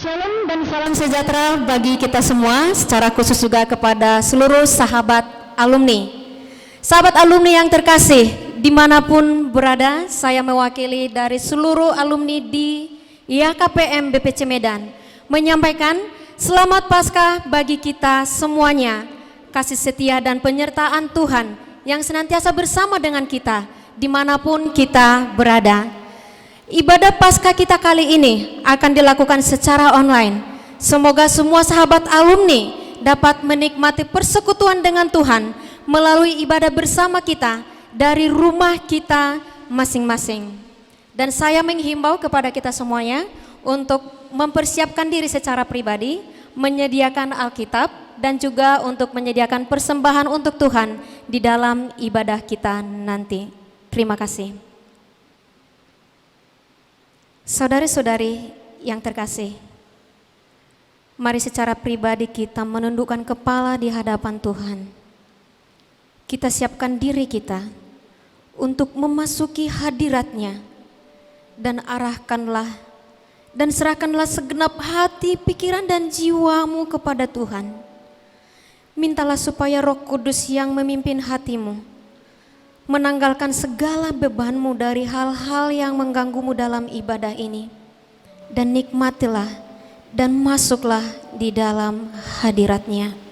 Shalom dan salam sejahtera bagi kita semua, secara khusus juga kepada seluruh sahabat alumni. Sahabat alumni yang terkasih, dimanapun berada, saya mewakili dari seluruh alumni di YKPM BPC Medan menyampaikan selamat Paskah bagi kita semuanya. Kasih setia dan penyertaan Tuhan yang senantiasa bersama dengan kita dimanapun kita berada. Ibadah Paskah kita kali ini akan dilakukan secara online. Semoga semua sahabat alumni dapat menikmati persekutuan dengan Tuhan melalui ibadah bersama kita dari rumah kita masing-masing. Dan saya menghimbau kepada kita semuanya untuk mempersiapkan diri secara pribadi, menyediakan Alkitab, dan juga untuk menyediakan persembahan untuk Tuhan di dalam ibadah kita nanti. Terima kasih. Saudari-saudari yang terkasih, mari secara pribadi kita menundukkan kepala di hadapan Tuhan. Kita siapkan diri kita untuk memasuki hadirat-Nya dan arahkanlah dan serahkanlah segenap hati, pikiran dan jiwamu kepada Tuhan. Mintalah supaya Roh Kudus yang memimpin hatimu menanggalkan segala bebanmu dari hal-hal yang mengganggumu dalam ibadah ini. Dan nikmatilah dan masuklah di dalam hadirat-Nya.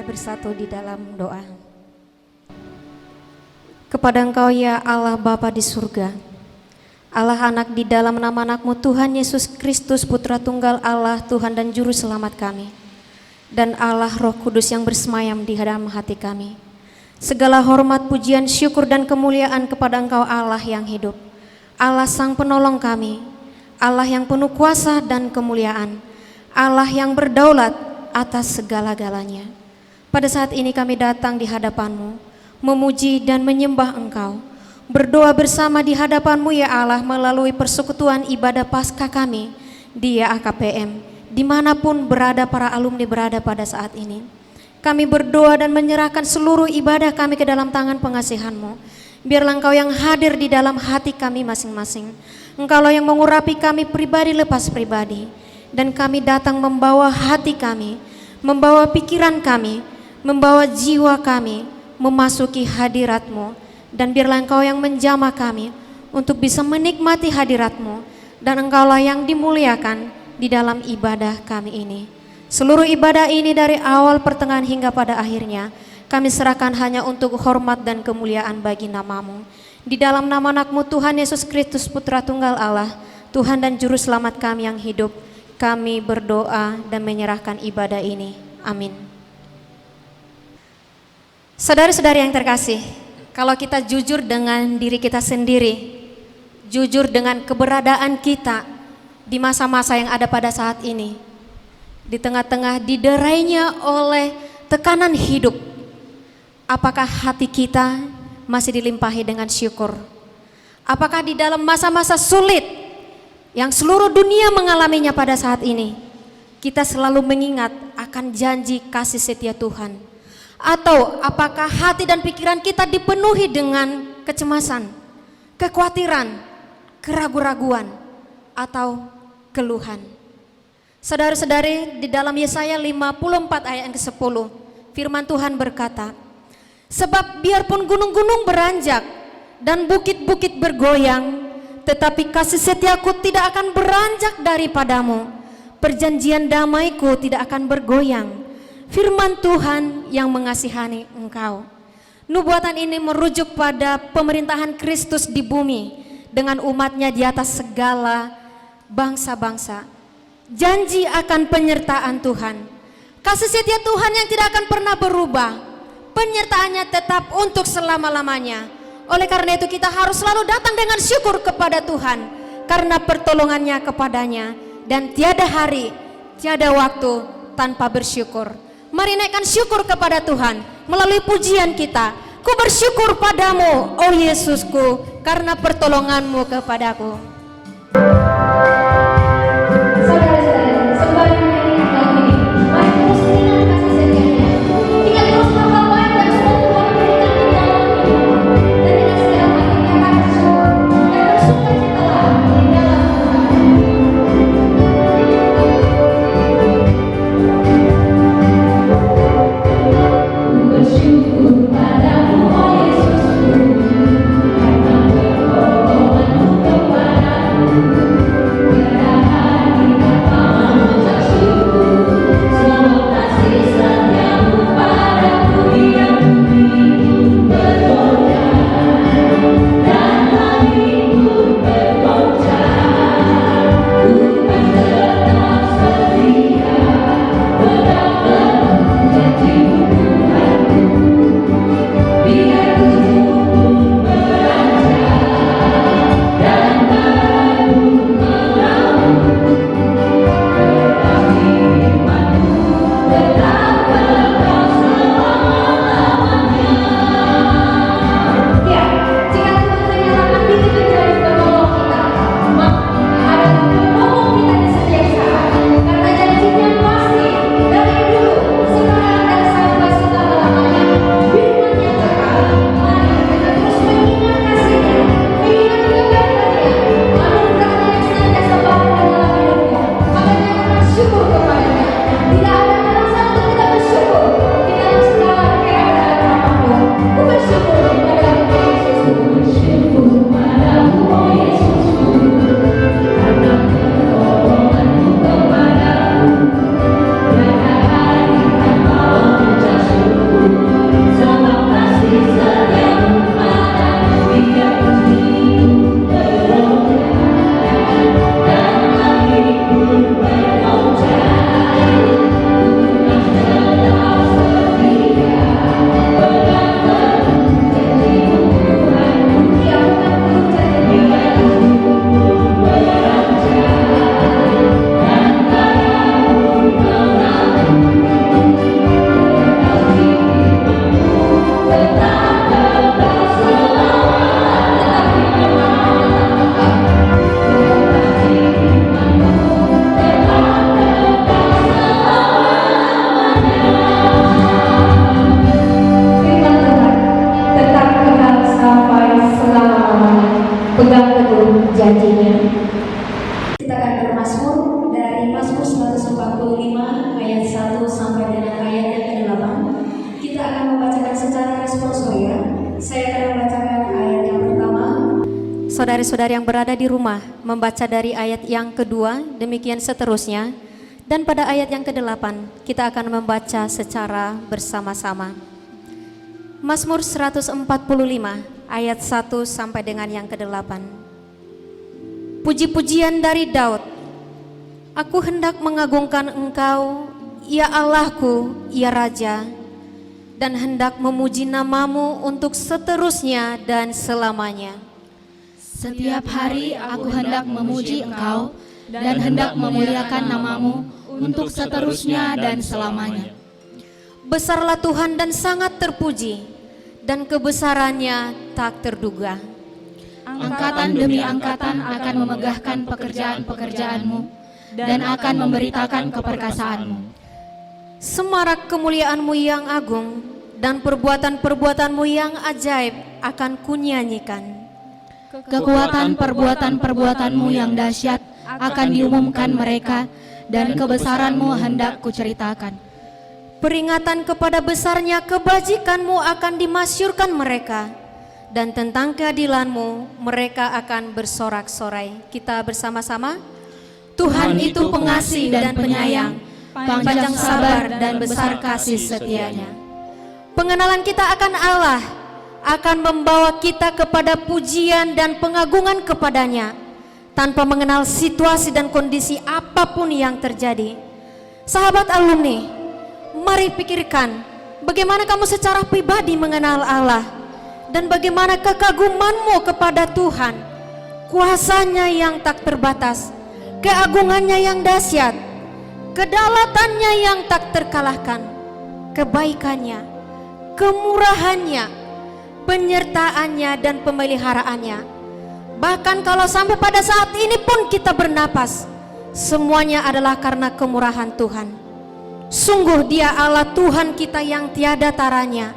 Bersatu di dalam doa. Kepada Engkau ya Allah Bapa di surga, Allah Anak di dalam nama Anak-Mu Tuhan Yesus Kristus Putra Tunggal Allah, Tuhan dan Juru Selamat kami, dan Allah Roh Kudus yang bersemayam di dalam hati kami. Segala hormat, pujian, syukur dan kemuliaan kepada Engkau Allah yang hidup, Allah Sang Penolong kami, Allah yang penuh kuasa dan kemuliaan, Allah yang berdaulat atas segala-galanya. Pada saat ini kami datang di hadapan-Mu, memuji dan menyembah Engkau, berdoa bersama di hadapan-Mu ya Allah melalui persekutuan ibadah Paskah kami di YKPM, dimanapun berada para alumni berada pada saat ini. Kami berdoa dan menyerahkan seluruh ibadah kami ke dalam tangan pengasihan-Mu. Biarlah Engkau yang hadir di dalam hati kami masing-masing. Engkaulah yang mengurapi kami pribadi lepas pribadi, dan kami datang membawa hati kami, membawa pikiran kami, membawa jiwa kami memasuki hadirat-Mu, dan biarlah Engkau yang menjamah kami untuk bisa menikmati hadirat-Mu, dan Engkaulah yang dimuliakan di dalam ibadah kami ini. Seluruh ibadah ini dari awal, pertengahan hingga pada akhirnya kami serahkan hanya untuk hormat dan kemuliaan bagi nama-Mu. Di dalam nama Anak-Mu Tuhan Yesus Kristus Putra Tunggal Allah, Tuhan dan Juru Selamat kami yang hidup, kami berdoa dan menyerahkan ibadah ini. Amin. Saudara-saudari yang terkasih, kalau kita jujur dengan diri kita sendiri, jujur dengan keberadaan kita di masa-masa yang ada pada saat ini, di tengah-tengah diderainya oleh tekanan hidup, apakah hati kita masih dilimpahi dengan syukur? Apakah di dalam masa-masa sulit yang seluruh dunia mengalaminya pada saat ini, kita selalu mengingat akan janji kasih setia Tuhan? Atau apakah hati dan pikiran kita dipenuhi dengan kecemasan, kekhawatiran, keraguan-raguan, atau keluhan? Saudara-saudari, di dalam Yesaya 54 ayat yang ke-10, firman Tuhan berkata, sebab biarpun gunung-gunung beranjak dan bukit-bukit bergoyang, tetapi kasih setiaku tidak akan beranjak daripadamu, perjanjian damaiku tidak akan bergoyang. Firman Tuhan yang mengasihani engkau. Nubuatan ini merujuk pada pemerintahan Kristus di bumi dengan umatnya di atas segala bangsa-bangsa. Janji akan penyertaan Tuhan, kasih setia Tuhan yang tidak akan pernah berubah, penyertaannya tetap untuk selama-lamanya. Oleh karena itu kita harus selalu datang dengan syukur kepada Tuhan karena pertolongannya kepadanya, dan tiada hari, tiada waktu tanpa bersyukur. Mari naikkan syukur kepada Tuhan melalui pujian kita. Ku bersyukur padamu, oh Yesusku, karena pertolonganmu kepadaku. Saudara-saudara, sembari menyanyikan lagu ini, mari terus mengingat kasih setianya. Ingat terus hal baik dan semua Tuhan berikan di dalam hidup. Dan dengan segala hati kita bersyukur dan bersukacitalah di dalam Tuhan. Bersyukur padamu, oh Yesusku, karena pertolonganmu kepadaku. Tiada hari tanpa mengucap syukur, semua kasih setiamu padaku yang pun bergoyang, dan langit pun bergoncang. Tuhan tetap setia, pegang janji-Mu Tuhanku. Biar gunung pun beranjak dan badai pun meraung, tetapi firman-Mu tetap kekal selama-lamanya. Ya, jika Tuhan menyatakan diri menjadi penolong kita, maka ada penolong kita di setiap saat, karena janjinya pasti dari dulu, sekarang dan sampai selama-lamanya. Firman-Nya kekal. Mari kita terus mengingat kasih-Nya, mengingat kebaikan-Nya, anugerah-Nya yang senantiasa baru dalam hidupnya. Makanya kita bersyukur kepada-Nya. Tidak ada alasan untuk kita bersyukur di dalam segala keadaan apapun. Ku bersyukur padamu, Yesus. Ku bersyukur padamu, oh Yesusku, karena pertolonganmu kepadaku. Tiada hari tanpa mengucap syukur, sebab kasih setiamu padaku. Biar gunung bergoyang dan langit pun bergoncang, Tuhan tetap setia, pegang teguh janji-Mu Tuhanku. Dia bukan berjanji, biar gunung pun beranjak dan badai pun meraung, tetapi firman-Mu tetap kekal selama-lamanya. Tetapi firman-Mu tetap kekal sampai selama-lamanya. Pegang teguh janjinya. Kita akan bermazmur dari Mazmur 145 ayat 1 sampai dengan ayat yang ke-8. Kita akan membacakan secara responsorial. Saya akan membacakan ayat yang pertama. Saudari-saudari yang berada di rumah membaca dari ayat yang kedua, demikian seterusnya. Dan pada ayat yang ke-8 kita akan membaca secara bersama-sama. Mazmur 145 ayat 1 sampai dengan yang ke-8. Puji-pujian dari Daud. Aku hendak mengagungkan Engkau, ya Allahku, ya Raja, dan hendak memuji nama-Mu untuk seterusnya dan selamanya. Setiap hari aku hendak memuji Engkau dan hendak memuliakan nama-Mu untuk seterusnya dan selamanya. Besarlah Tuhan dan sangat terpuji, dan kebesarannya tak terduga. Angkatan demi angkatan akan memegahkan pekerjaan-pekerjaan-Mu dan akan memberitakan keperkasaanmu. Semarak kemuliaan-Mu yang agung dan perbuatan-perbuatan-Mu yang ajaib akan kunyanyikan. Kekuatan perbuatan-perbuatan-Mu yang dahsyat akan diumumkan mereka, dan kebesaran-Mu hendak kuceritakan. Peringatan kepada besarnya kebajikan-Mu akan dimasyurkan mereka, dan tentang keadilan-Mu mereka akan bersorak-sorai. Kita bersama-sama. Tuhan itu pengasih dan penyayang, panjang sabar dan besar kasih setianya. Pengenalan kita akan Allah akan membawa kita kepada pujian dan pengagungan kepadanya tanpa mengenal situasi dan kondisi apapun yang terjadi. Sahabat alumni, mari pikirkan bagaimana kamu secara pribadi mengenal Allah dan bagaimana kekagumanmu kepada Tuhan, kuasanya yang tak terbatas, keagungannya yang dahsyat, kedaulatannya yang tak terkalahkan, kebaikannya, kemurahannya, penyertaannya dan pemeliharaannya. Bahkan kalau sampai pada saat ini pun kita bernapas, semuanya adalah karena kemurahan Tuhan. Sungguh Dia Allah Tuhan kita yang tiada taranya.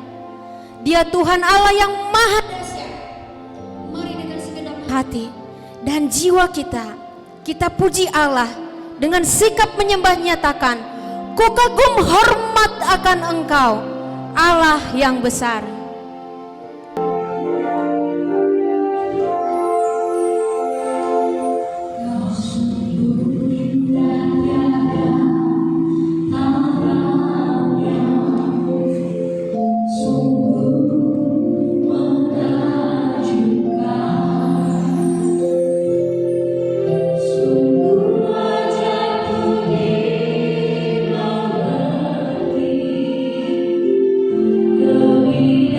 Dia Tuhan Allah yang maha dahsyat. Mari dengan segenap hati dan jiwa kita puji Allah dengan sikap menyembah, nyatakan, ku kagum hormat akan Engkau, Allah yang besar. We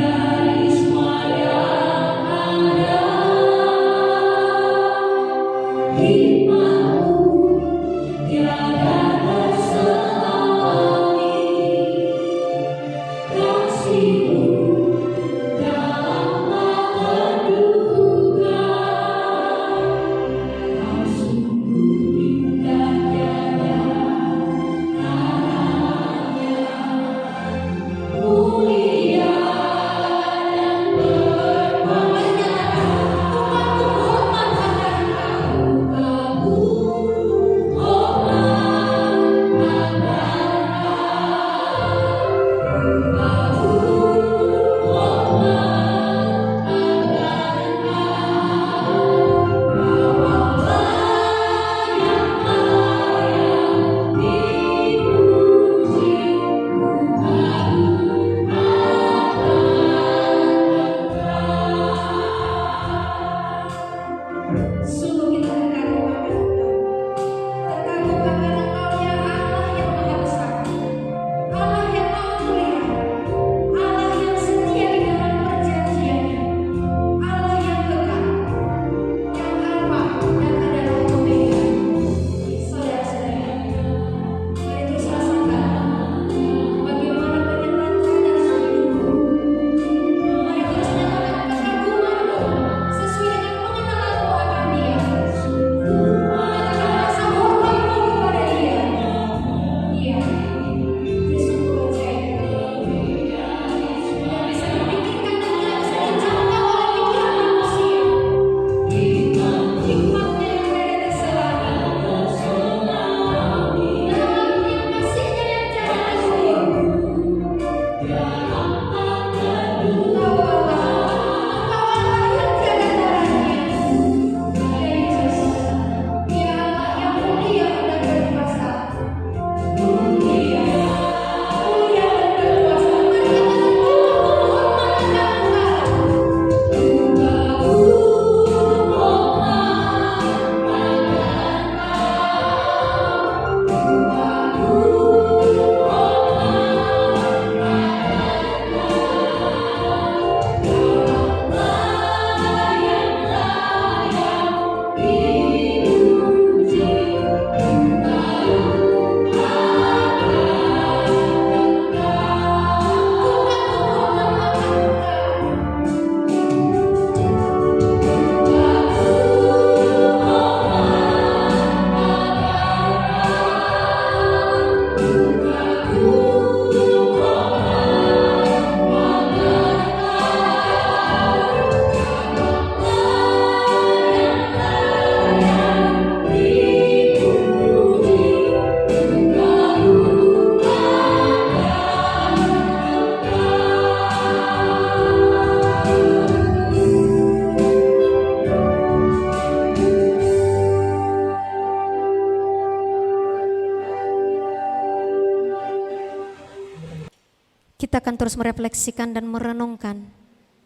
kita akan terus merefleksikan dan merenungkan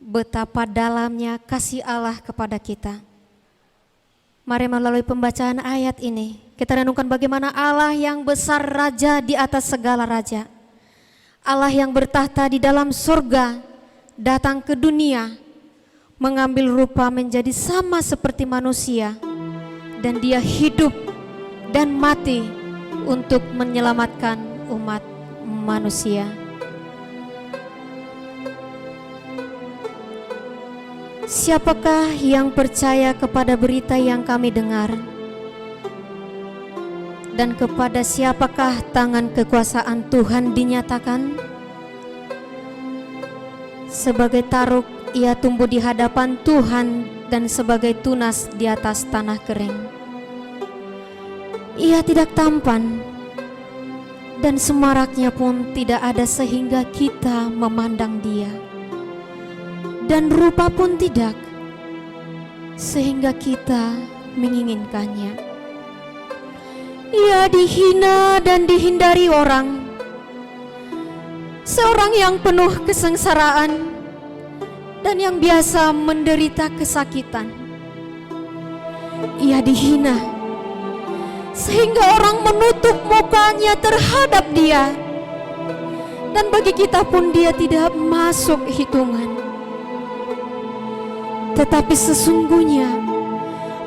betapa dalamnya kasih Allah kepada kita. Mari melalui pembacaan ayat ini kita renungkan bagaimana Allah yang besar, Raja di atas segala raja, Allah yang bertahta di dalam surga datang ke dunia, mengambil rupa menjadi sama seperti manusia, dan dia hidup dan mati untuk menyelamatkan umat manusia. Siapakah yang percaya kepada berita yang kami dengar? Dan kepada siapakah tangan kekuasaan Tuhan dinyatakan? Sebagai taruk ia tumbuh di hadapan Tuhan dan sebagai tunas di atas tanah kering. Ia tidak tampan dan semaraknya pun tidak ada sehingga kita memandang dia. Dan rupa pun tidak, sehingga kita menginginkannya. Ia dihina dan dihindari orang, seorang yang penuh kesengsaraan dan yang biasa menderita kesakitan. Ia dihina, sehingga orang menutup mukanya terhadap dia, dan bagi kita pun dia tidak masuk hitungan. Tetapi sesungguhnya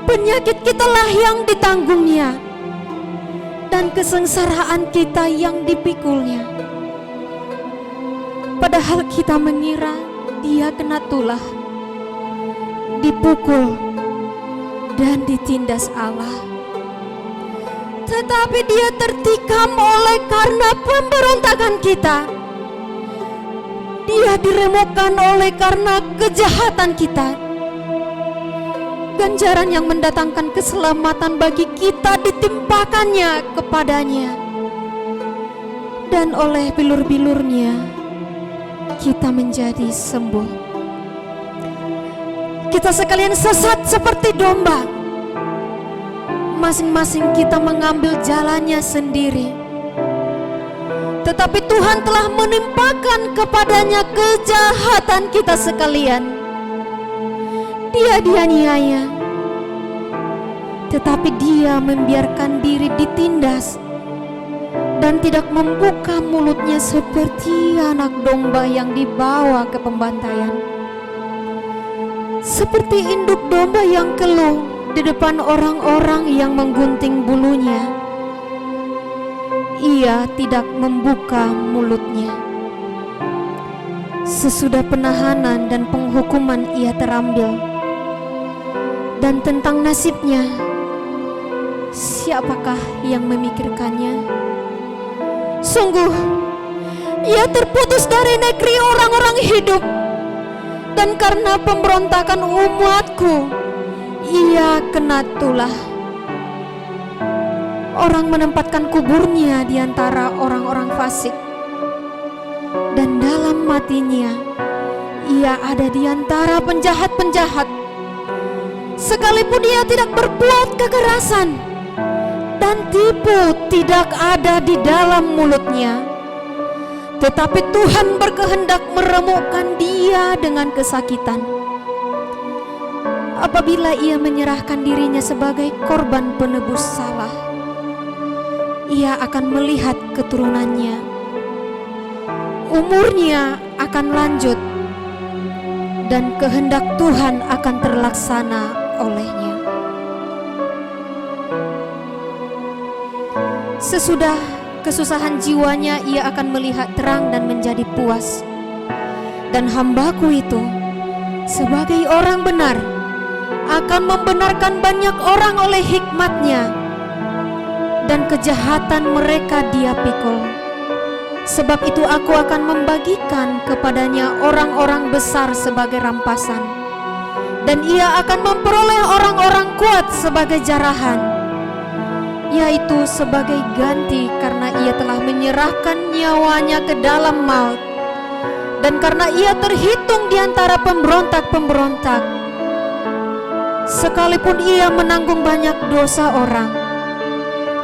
penyakit kitalah yang ditanggungnya, dan kesengsaraan kita yang dipikulnya. Padahal kita mengira dia kena tulah, dipukul dan ditindas Allah. Tetapi dia tertikam oleh karena pemberontakan kita. Dia diremukkan oleh karena kejahatan kita. Ganjaran yang mendatangkan keselamatan bagi kita ditimpakannya kepadanya, dan oleh bilur-bilurnya kita menjadi sembuh. Kita sekalian sesat seperti domba, masing-masing kita mengambil jalannya sendiri. Tetapi Tuhan telah menimpakan kepadanya kejahatan kita sekalian. Dia dianiaya, tetapi dia membiarkan diri ditindas dan tidak membuka mulutnya seperti anak domba yang dibawa ke pembantaian. Seperti induk domba yang keluh di depan orang-orang yang menggunting bulunya, ia tidak membuka mulutnya. Sesudah penahanan dan penghukuman ia terambil. Dan tentang nasibnya, siapakah yang memikirkannya? Sungguh, ia terputus dari negeri orang-orang hidup, dan karena pemberontakan umatku, ia kena tulah. Orang menempatkan kuburnya di antara orang-orang fasik, dan dalam matinya, ia ada di antara penjahat-penjahat. Sekalipun ia tidak berbuat kekerasan, dan tipu tidak ada di dalam mulutnya, tetapi Tuhan berkehendak meremukkan dia dengan kesakitan. Apabila ia menyerahkan dirinya sebagai korban penebus salah, ia akan melihat keturunannya. Umurnya akan lanjut, dan kehendak Tuhan akan terlaksana olehnya. Sesudah kesusahan jiwanya, ia akan melihat terang dan menjadi puas. Dan hambaku itu sebagai orang benar akan membenarkan banyak orang oleh hikmatnya, dan kejahatan mereka dia pikul. Sebab itu aku akan membagikan kepadanya orang-orang besar sebagai rampasan, dan ia akan memperoleh orang-orang kuat sebagai jarahan, yaitu sebagai ganti karena ia telah menyerahkan nyawanya ke dalam maut, dan karena ia terhitung di antara pemberontak-pemberontak. Sekalipun ia menanggung banyak dosa orang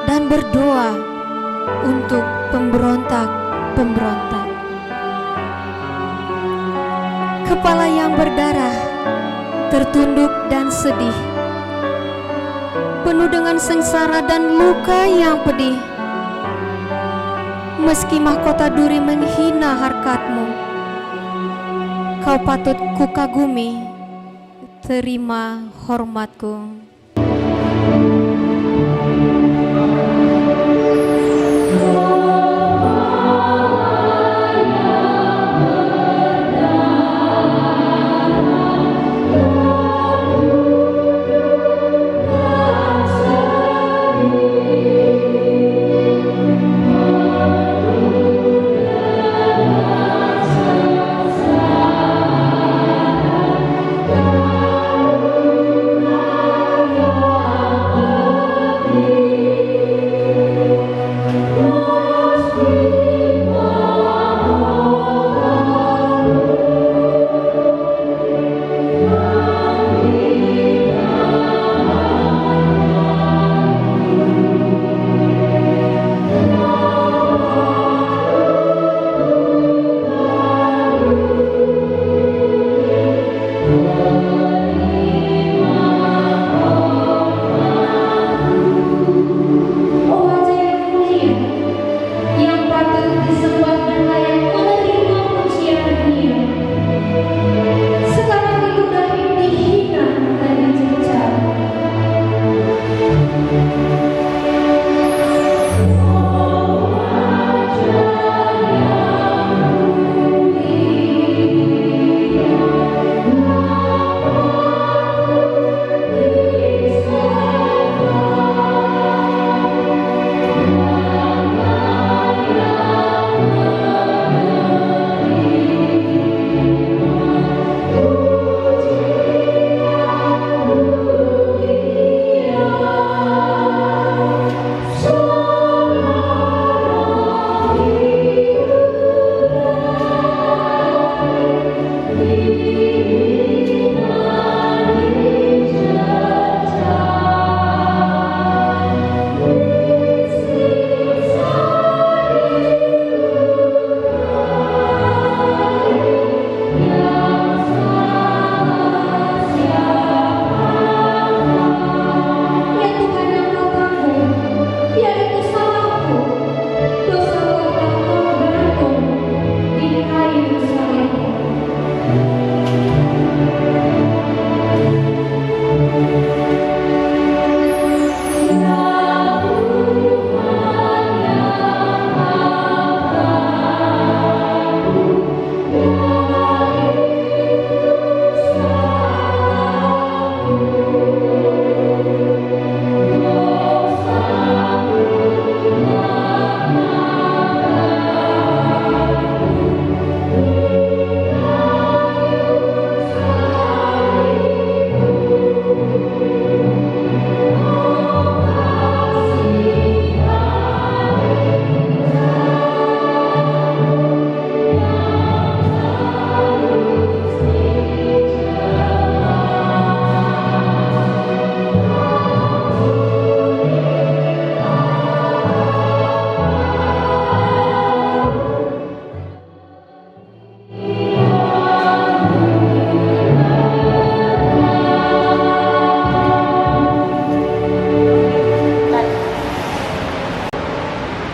dan berdoa untuk pemberontak-pemberontak. kepala yang berdarah, tertunduk dan sedih, penuh dengan sengsara dan luka yang pedih. Meski mahkota duri menghina harkatmu, kau patut kukagumi, terima hormatku.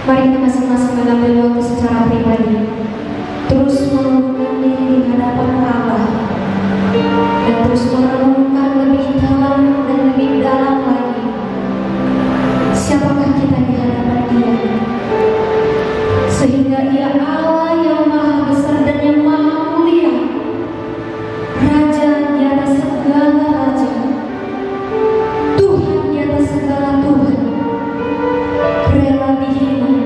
Mari kita masing-masing mengambil waktu secara pribadi, terus menurunkan diri di hadapan Allah, dan terus merenungkan lebih dalam dan lebih dalam lagi. Siapakah kita di hadapan Dia? Sehingga Dia Allah yang maha besar dan yang maha mulia, Raja di atas segala raja, Tuhan di atas segala Tuhan, rela dihina,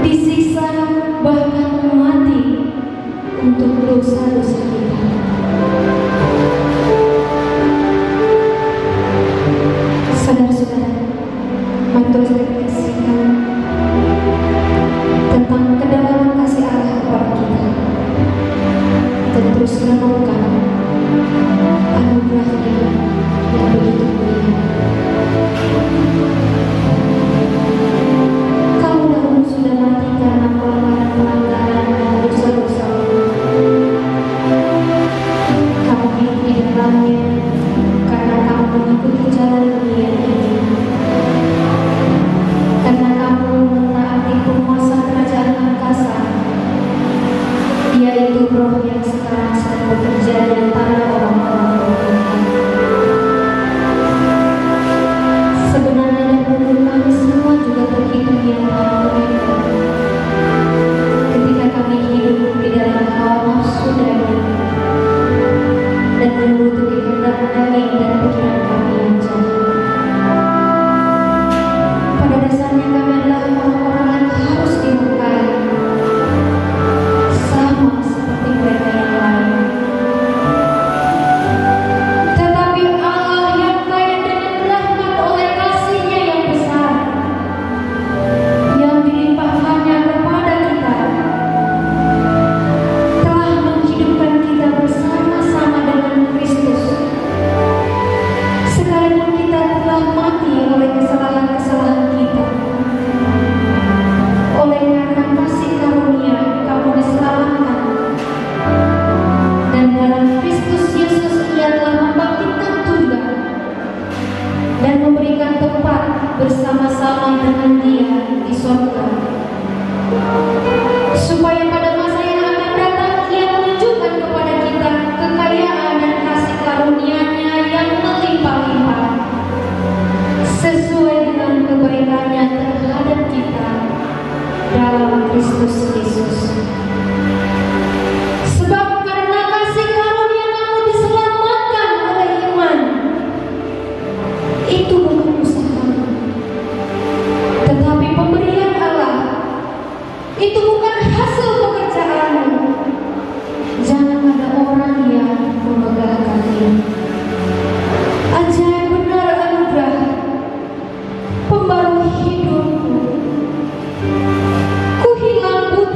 disiksa, bahkan mati untuk dosa-dosa kita. Saudara-saudara, mari terus refleksikan tentang kedalaman kasih Allah kepada kita, dan terus renungkan anugerah-Nya yang begitu mulia. Kamu dahulu sudah mati karena pelanggaran dan dosa-dosa. Kristus Yesus. Sebab karena kasih karunia kamu diselamatkan oleh iman. Itu bukan usahamu, tetapi pemberian Allah. Itu bukan hasil pekerjaanmu. Jangan ada orang yang memegahkannya. Ajaib benar anugerah pembaru hidupku. Ku hilang buta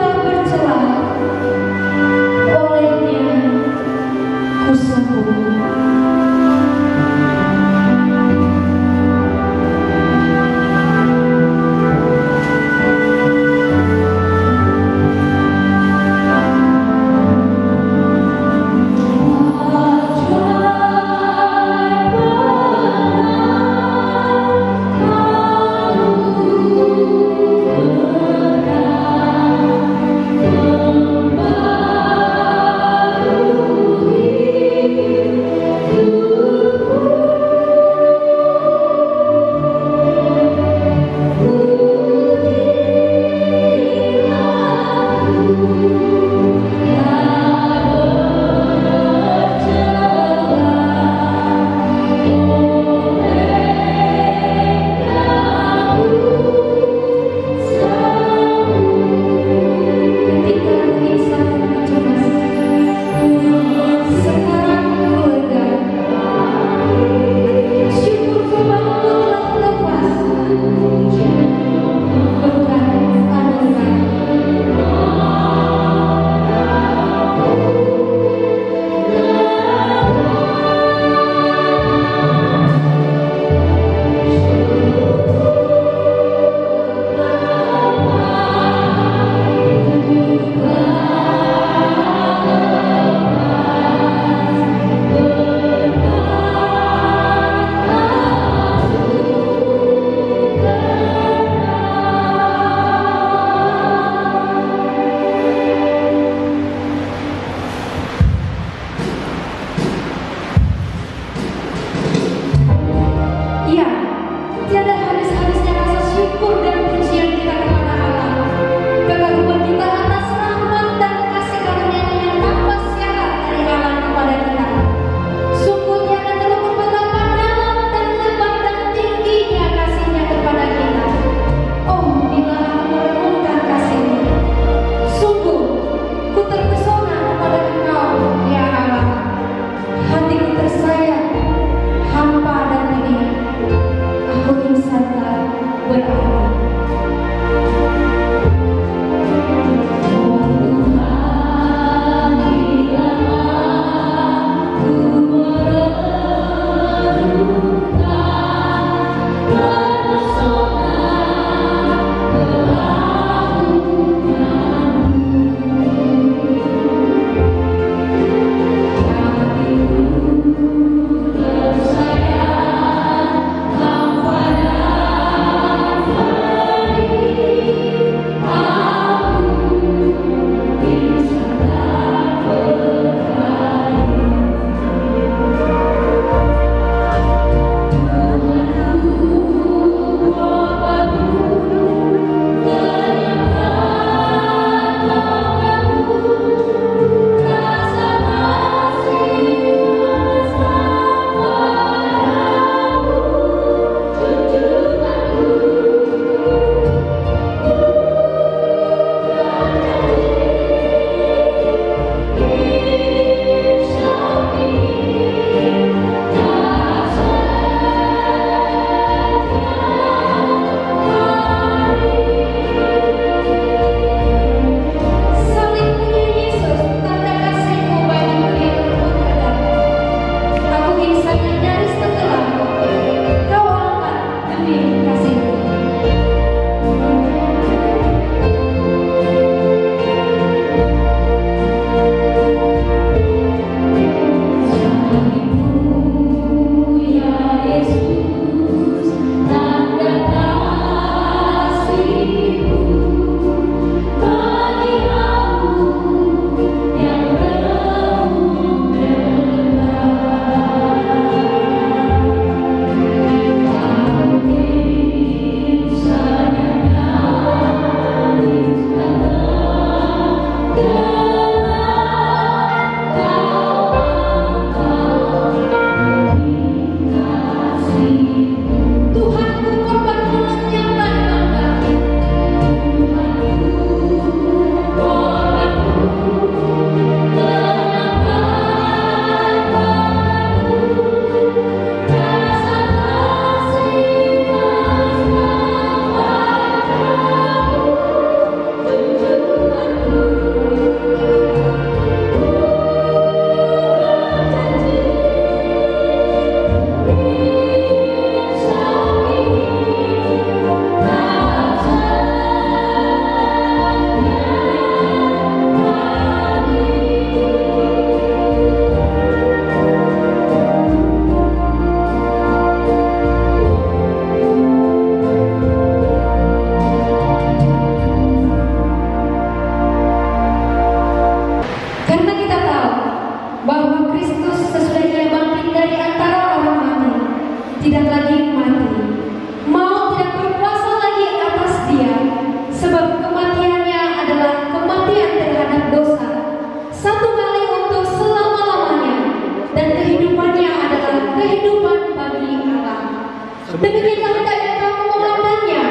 Demikianlah hendaknya kamu memandangnya,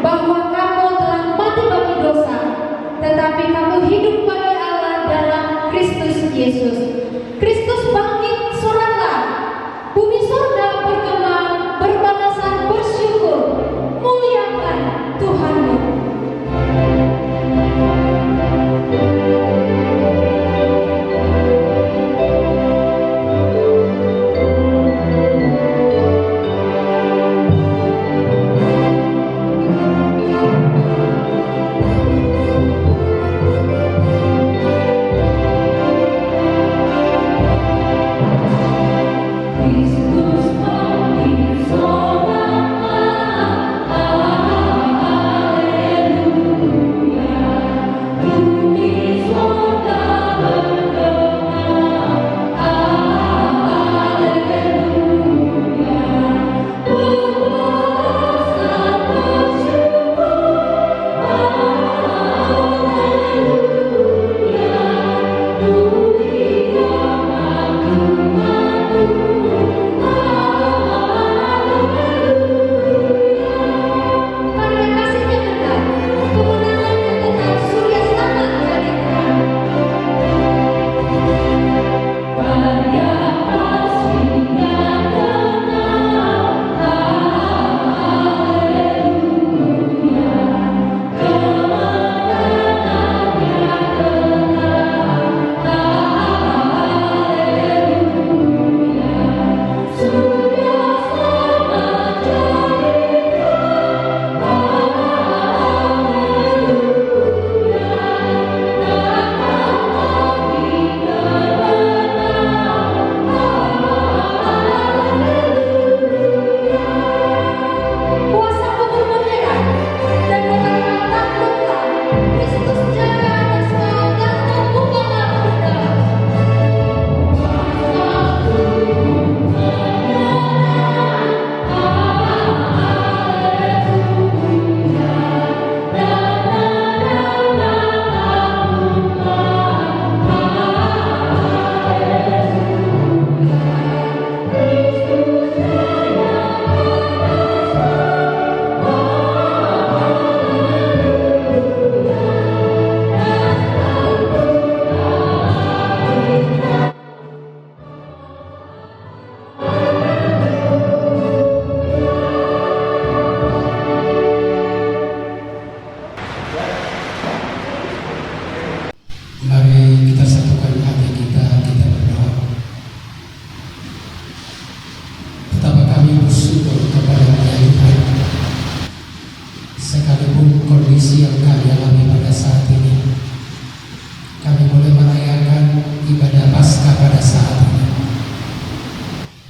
bahwa kamu telah mati bagi dosa, tetapi kamu hidup bagi Allah dalam Kristus Yesus. Kristus bangkit soraklah, bumi sorga bergema, berbalasan bersyukur, muliakan Tuhanmu. Mari kita satukan hati kita berdoa. Betapa kami bersyukur kepada Tuhan, sekalipun kondisi yang kami alami pada saat ini, kami boleh merayakan ibadah Paskah pada saat ini.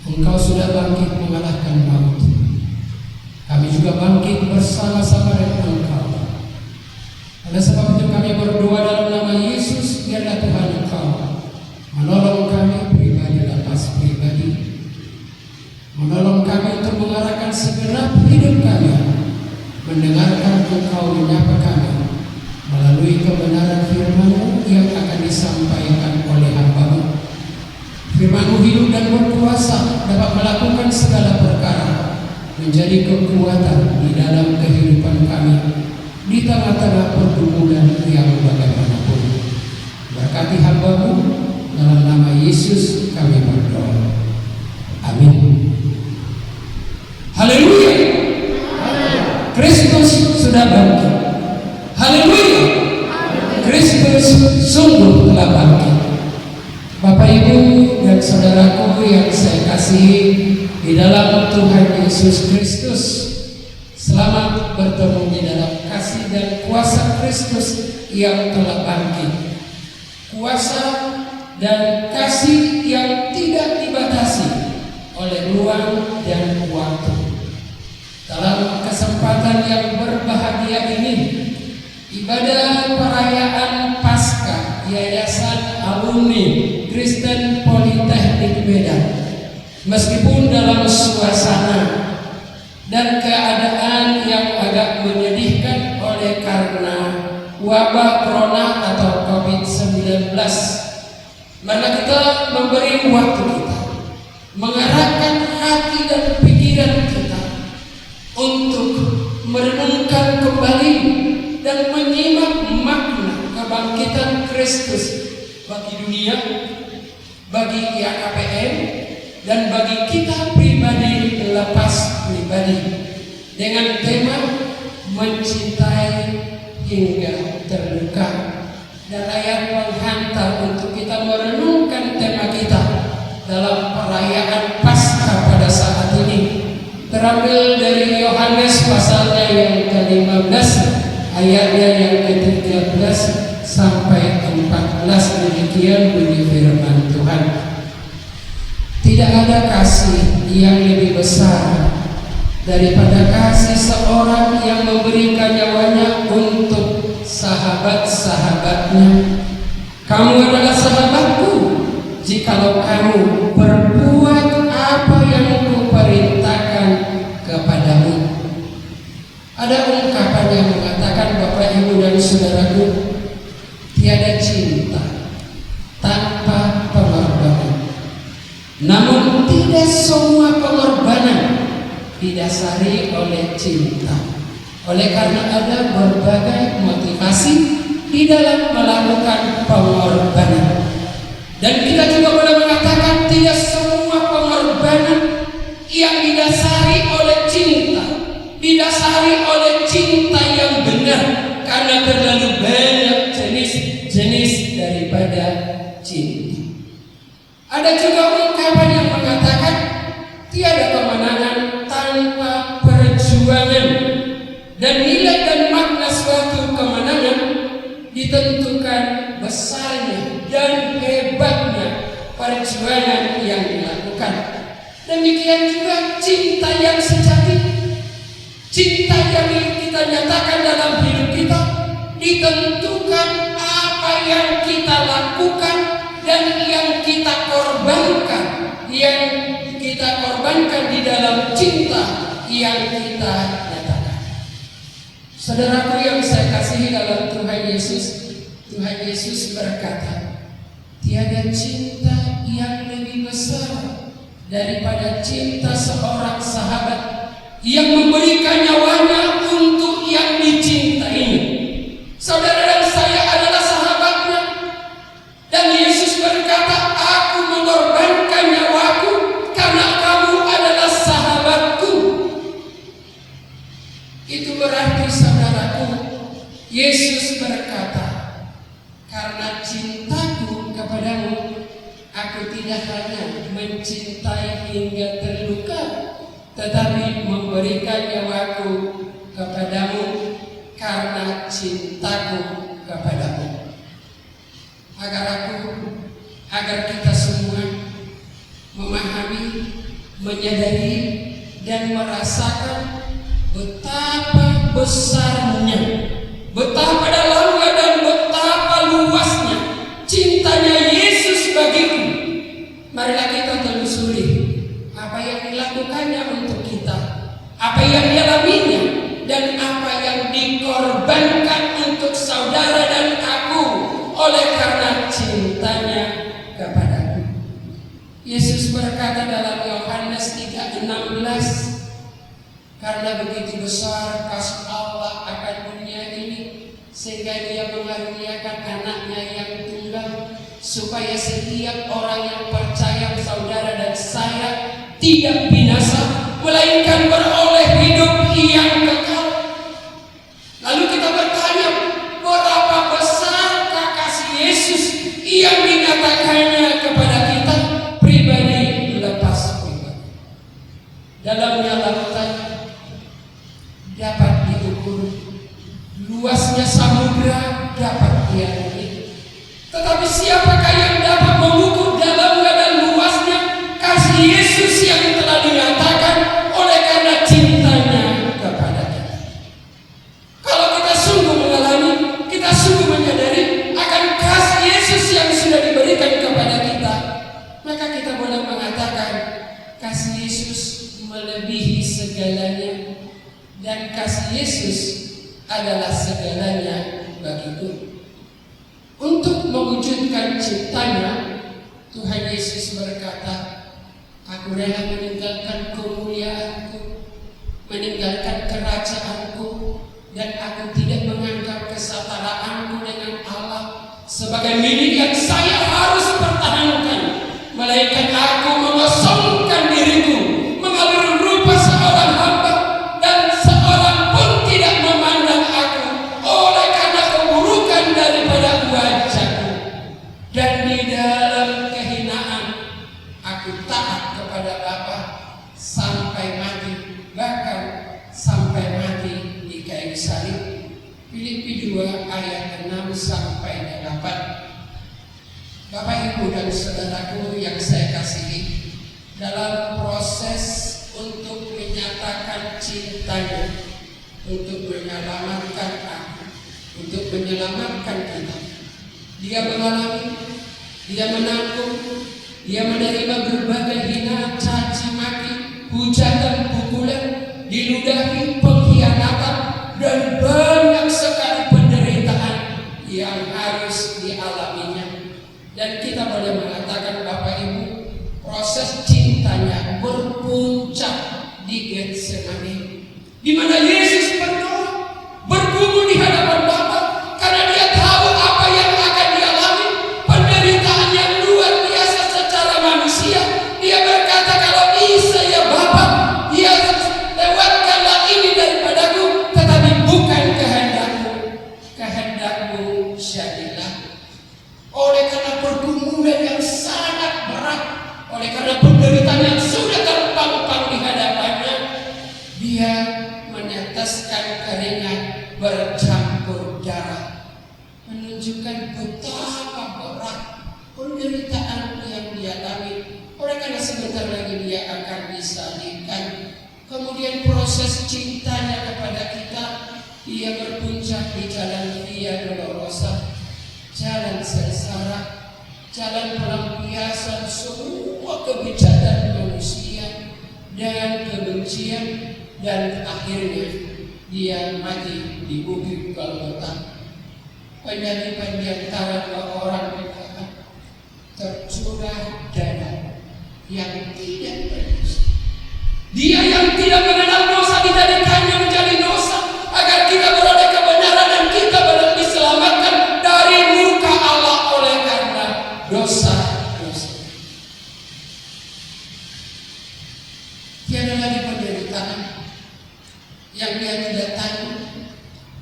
Engkau sudah bangkit mengalahkan maut. Kami juga bangkit bersama-sama dengan Engkau. Oleh sebab itu kami berdoa dalam nama Yesus, biarlah Tuhan Engkau menolong kami pribadi lepas pribadi, menolong kami untuk mengarahkan segenap hidup kami, mendengarkan Engkau menyapa kami melalui kebenaran firman-Mu yang akan disampaikan oleh hamba-Mu. Firman-Mu hidup dan berkuasa, dapat melakukan segala perkara, menjadi kekuatan di dalam kehidupan kami di tengah-tengah pergumulan yang bagaimanapun. Berkati hamba-Mu, dalam nama Yesus kami berdoa. Amin. Haleluya. Kristus sudah bangkit. Haleluya. Kristus sungguh telah bangkit. Bapak, Ibu, dan saudaraku yang saya kasihi di dalam Tuhan Yesus Kristus, selamat bertemu di dalam kasih dan kuasa Kristus yang telah bangkit. Kuasa dan kasih yang tidak dibatasi oleh ruang dan waktu. Dalam kesempatan yang berbahagia ini, ibadah perayaan Paskah Yayasan Alumni Kristen Politeknik Medan, meskipun dalam suasana dan keadaan yang agak menyedihkan oleh karena wabah corona atau COVID-19, maka kita memberi waktu kita, mengarahkan hati dan pikiran kita untuk merenungkan kembali dan menyimak makna kebangkitan Kristus bagi dunia, bagi IAKPM, dan bagi kita pribadi lepas pribadi, dengan tema mencintai hingga terluka. Dan ayat penghantar untuk kita merenungkan tema kita dalam perayaan Paskah pada saat ini terambil dari Yohanes pasalnya yang ke-15, ayatnya yang ke-13 sampai 14. Demikian bunyi firman Tuhan. Tidak ada kasih yang lebih besar daripada kasih seorang yang memberikan nyawanya untuk sahabat-sahabatnya. Kamu adalah sahabatku jikalau kamu berbuat apa yang kuperintahkan kepadamu. Ada ungkapan yang mengatakan, Bapak, Ibu, dan saudaraku, tiada cinta tanpa pengorbanan. Namun tidak semua pengorbanan didasari oleh cinta. Oleh karena ada berbagai motivasi di dalam melakukan pengorbanan. Dan kita juga boleh mengatakan tidak semua pengorbanan yang didasari oleh cinta, didasari oleh cinta yang benar, karena terlalu banyak jenis-jenis daripada cinta. Ada juga ungkapan yang mengatakan tiada kemenangan tanpa perjuangan, dan nilai dan makna suatu kemenangan ditentukan besarnya dan hebatnya perjuangan yang dilakukan. Demikian juga cinta yang sejati, cinta yang kita nyatakan dalam hidup kita ditentukan apa yang kita lakukan dan yang kita korbankan, di dalam cinta yang kita nyatakan. Saudaraku yang saya kasihi dalam Tuhan Yesus berkata, tiada cinta yang lebih besar daripada cinta seorang sahabat yang memberikan nyawanya untuk yang dicintainya. Saudara dan saya adalah sahabatnya, dan Yesus berkata, aku mengorbankan nyawaku karena kamu adalah sahabatku. Itu berarti, saudaraku, Yesus berkata, karena cintaku kepadamu, aku tidak hanya mencintai hingga terluka, tetapi memberikan nyawaku kepadamu karena cintaku kepadamu. Agar kita semua memahami, menyadari, dan merasakan betapa besarnya, betapa dalamnya, dan betapa luasnya cintanya Yesus bagiku. Marilah kita telusuri apa yang dilakukannya untuk kita, apa yang dialaminya, dan apa yang dikorbankan untuk saudara dan aku oleh karena cintanya kepadaku. Yesus berkata dalam Yohanes 3:16, karena begitu besar kasih Allah akan dunia ini, sehingga Dia mengaruniakan anaknya yang tunggal, supaya setiap orang yang percaya, saudara dan saya, tidak binasa, melainkan beroleh hidup yang kekal. Lalu kita bertanya, berapa besarkah kasih Yesus yang dinyatakannya kepada kita pribadi lepas pribadi? Dalamnya lautan dapat diukur, luasnya samudra dapat dialami, tetapi siapakah yang dapat mengukur dalamnya dan luasnya kasih Yesus yang telah dinyatakan oleh karena cintanya kepada kita? Kalau kita sungguh mengalami, kita sungguh menyadari akan kasih Yesus yang sudah diberikan kepada kita, maka kita boleh mengatakan kasih Yesus melebihi segalanya, dan kasih Yesus adalah segalanya bagiku. Untuk mewujudkan cintanya, Tuhan Yesus berkata, aku rela meninggalkan kemuliaanku, meninggalkan kerajaanku, dan aku tidak menganggap kesetaraanku dengan Allah sebagai milik yang saya harus pertahankan, melainkan aku mengosongkan diriku, mengambil rupa seorang hamba, dan seorang pun tidak memandang aku oleh karena keburukan daripada wajahku. Dan di dalam kehinaan aku taat kepada Bapa sampai mati, bahkan sampai mati di kayu salib. Filipi 2 ayat 6 sampai 8. Bapak, Ibu, dan saudaraku yang saya kasihi, dalam proses untuk menyatakan cintanya, untuk menyelamatkan aku, untuk menyelamatkan kita, dia mengalami, dia menanggung, dia menerima berbagai hina, caci maki, hujatan, pukulan, diludahi, pengkhianatan, dan banyak sekali penderitaan yang harus dialaminya. Dan kita boleh mengatakan, Bapak Ibu, proses cintanya berpuncak di Getsemani, di mana Yesus berdoa, bergumul di hadapan Bapa karena dia tahu apa yang akan dialami, penderitaan yang luar biasa secara manusia. Dia berkata, kalau bisa ya Bapa, ya lewatkanlah ini daripadaku, tetapi bukan kehendakmu, kehendakmu jadilah. Oleh karena pergumulan yang sangat berat, oleh karena penderitaan yang sudah terpampang di hadapannya, dia meneteskan keringat bercampur darah, menunjukkan betapa berat penderitaan yang dialami. Oleh karena sebentar lagi dia akan disalibkan. Kemudian proses cintanya kepada kita, dia berpuncak di jalan Via Dolorosa, jalan sengsara, jalan pelampiasan semua kebijakan manusia dan kebencian, dan akhirnya dia mati di bukit Golgota. Penyaliban di antara dua orang berkata, tercurah darah yang tidak berdosa. Dia yang tidak mengenal dosa dijadikannya menjadi dosa, agar kita beroleh kebenaran dan kita boleh diselamatkan dari murka Allah oleh karena dosa-dosa. Tiada lagi penderitaan yang dia tidak tahu.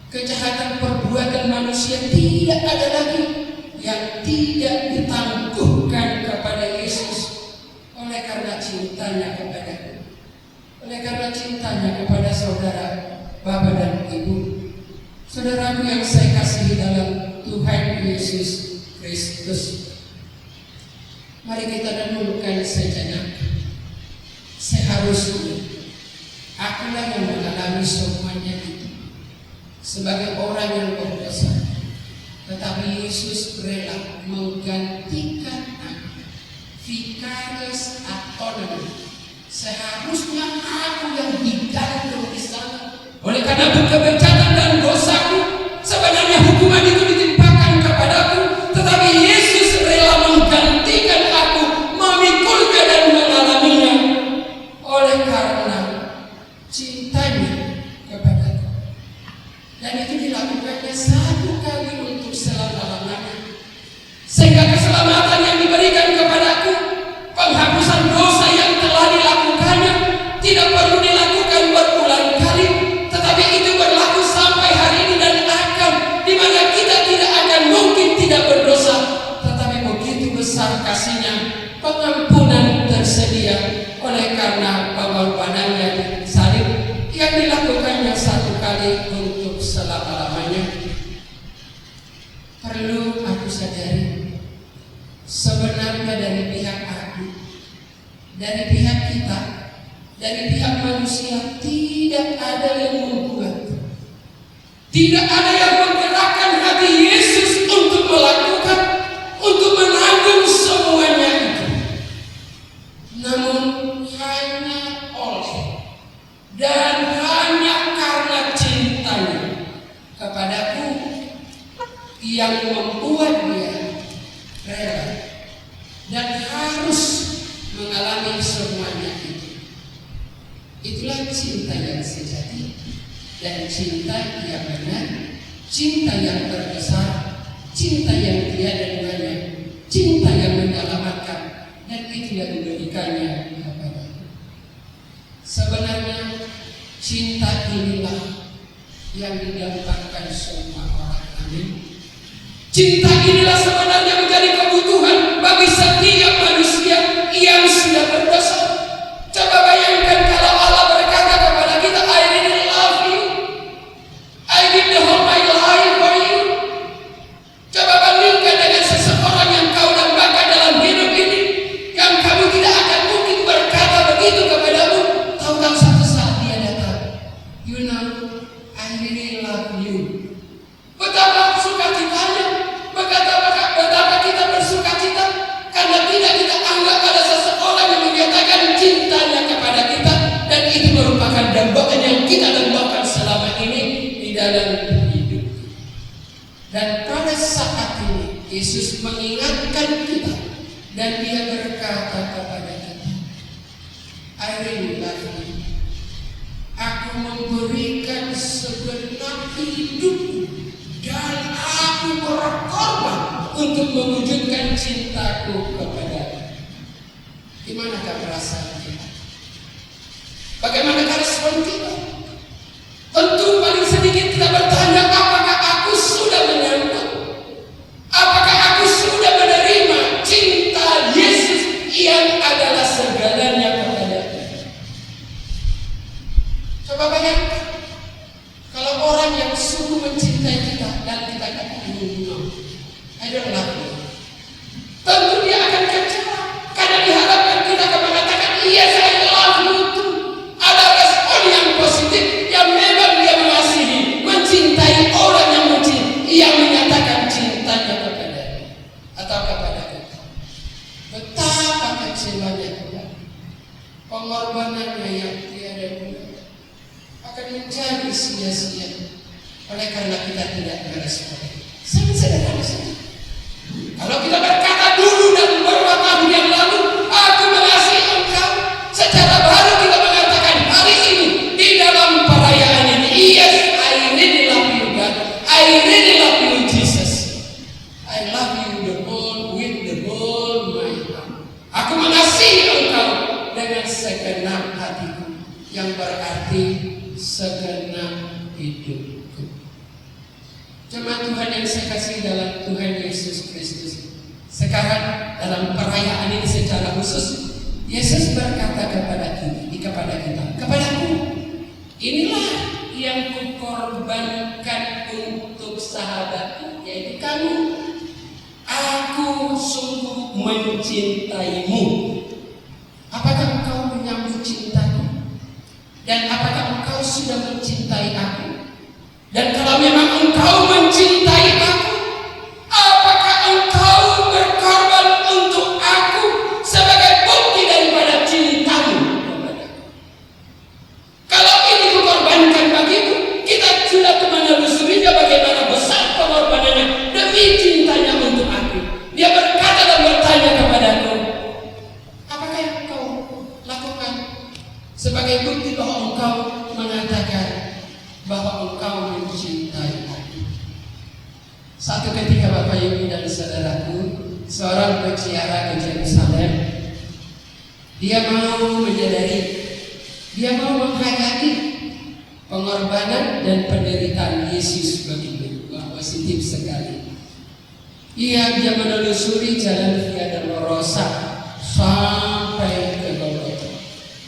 Kejahatan perbuatan manusia tidak ada lagi yang tidak ditangguhkan kepada Yesus oleh karena cintanya kepada, oleh karena cintanya kepada saudara, Bapak dan Ibu. Saudaraku yang saya kasihi dalam Tuhan Yesus Kristus, mari kita renungkan sejenak. Seharusnya akulah yang mengalami semuanya itu sebagai orang yang berdosa, tetapi Yesus rela menggantikan aku. Vicarious atonement. Seharusnya aku yang digantung di sana. Oleh karena kebencanaan dan dosaku, sebenarnya hukuman itu ditimpakan kepadaku, tetapi Yesus rela menggantikan aku, memikulnya dan mengalaminya oleh karena cintanya kepadaku. Dan itu dilakukannya satu kali untuk selama-lamanya, sehingga keselamatan yang diberikan kepadaku, penghapusan dosa yang telah dilakukannya, tidak perlu dilakukan berulang kali, tetapi itu berlaku sampai hari ini dan akan, di mana kita tidak akan mungkin tidak berdosa, tetapi begitu besar kasihnya, pengampunan tersedia oleh karena pengorbanannya di salib yang dilakukannya satu kali untuk selama-lamanya. Perlu aku sadari, sebenarnya dari pihak aku, dari pihak kita, dari pihak manusia, tidak ada yang membuat, tidak ada yang menggerakkan hati Yesus untuk melakukan, untuk menanggung semuanya itu. Namun hanya oleh dan hanya karena cintanya kepadaku yang membuat dia rela dan harus mengalami semuanya itu. Itulah cinta yang sejati dan cinta yang benar, cinta yang terbesar, cinta yang tiada duanya, cinta yang menyelamatkan, dan itu yang diberikannya kepada. Sebenarnya cinta inilah yang didambakan semua orang. Amin. Cinta inilah sebenarnya menjadi kebutuhan bagi setiap manusia yang sudah berdosa. Coba bayangkan kalau Allah berkata kepada kita, I really love you, I give the whole my life for you. Coba bandingkan dengan seseorang yang kau dambakan dalam hidup ini, yang kamu tidak akan mungkin berkata begitu kepadamu. Tahu-tahu satu saat dia datang, you know, I really love you. Betapa sukacitanya, betapa kita bersuka cita karena tidak kita anggap ada seseorang yang menyatakan cintanya kepada kita, dan itu merupakan dambaan yang kita dambakan selama ini di dalam hidup. Dan pada saat ini Yesus mengingatkan kita dan dia berkata kepada kita, I really love you. Aku memberikan segenap hidupku dan aku berkorban untuk mewujudkan cintaku kepadamu. Gimanakah perasaan kita? Bagaimanakah respon kita? Tentu paling sedikit kita bertanya, apakah aku sudah menyambut? Apakah aku sudah menerima cinta Yesus yang adalah segalanya kepadaku? Coba bayangkan kalau orang yang sungguh mencintai kita dan kita katakan no, I don't love you. Tentu dia akan kecewa karena diharapkan kita akan mengatakan yes, I love you too. Ada respon yang positif yang memang dia mengasihi, mencintai orang yang menyatakan cintanya kepada atau kepada kita. Betapa kecewanya kita, pengorbanannya yang tiada guna akan menjadi sia-sia oleh karena kita tidak merespon. Sangat sederhana saja. Kalau kita berkata dulu dan beberapa tahun yang lalu, aku mengasihi engkau, secara baru kita mengatakan hari ini di dalam perayaan ini, yes, I really love you God, I really love you Jesus, I love you with the whole my heart. Aku mengasihi engkau dengan segenap hatiku, yang berarti segenap hidupku. Jemaat Tuhan yang saya kasih dalam Tuhan Yesus Kristus, sekarang dalam perayaan ini secara khusus Yesus berkata kepada kita, kepadaku, inilah yang kukorbankan untuk sahabatku, yaitu kamu. Aku sungguh mencintaimu. Apakah engkau menyambut cintaku? Dan apakah engkau sudah mencintai aku? Dan kalau memang engkau mencintai aku, apakah engkau berkorban untuk aku sebagai bukti daripada cintamu kepadaku? Kalau ini kukorbankan bagimu, kita sudah menelusurinya bagaimana besar pengorbanannya demi cintanya untuk aku. Dia berkata dan bertanya kepadaku, apakah yang engkau lakukan sebagai bukti bahwa engkau mengatakan bahwa engkau mencintai aku? Satu ketika Bapak Ibu dan saudaraku, seorang peziarah ke Yerusalem, dia mau menyadari, dia mau menghayati pengorbanan dan penderitaan Yesus begitu positif sekali. Dia menelusuri jalan Via Dolorosa sampai ke Golgota.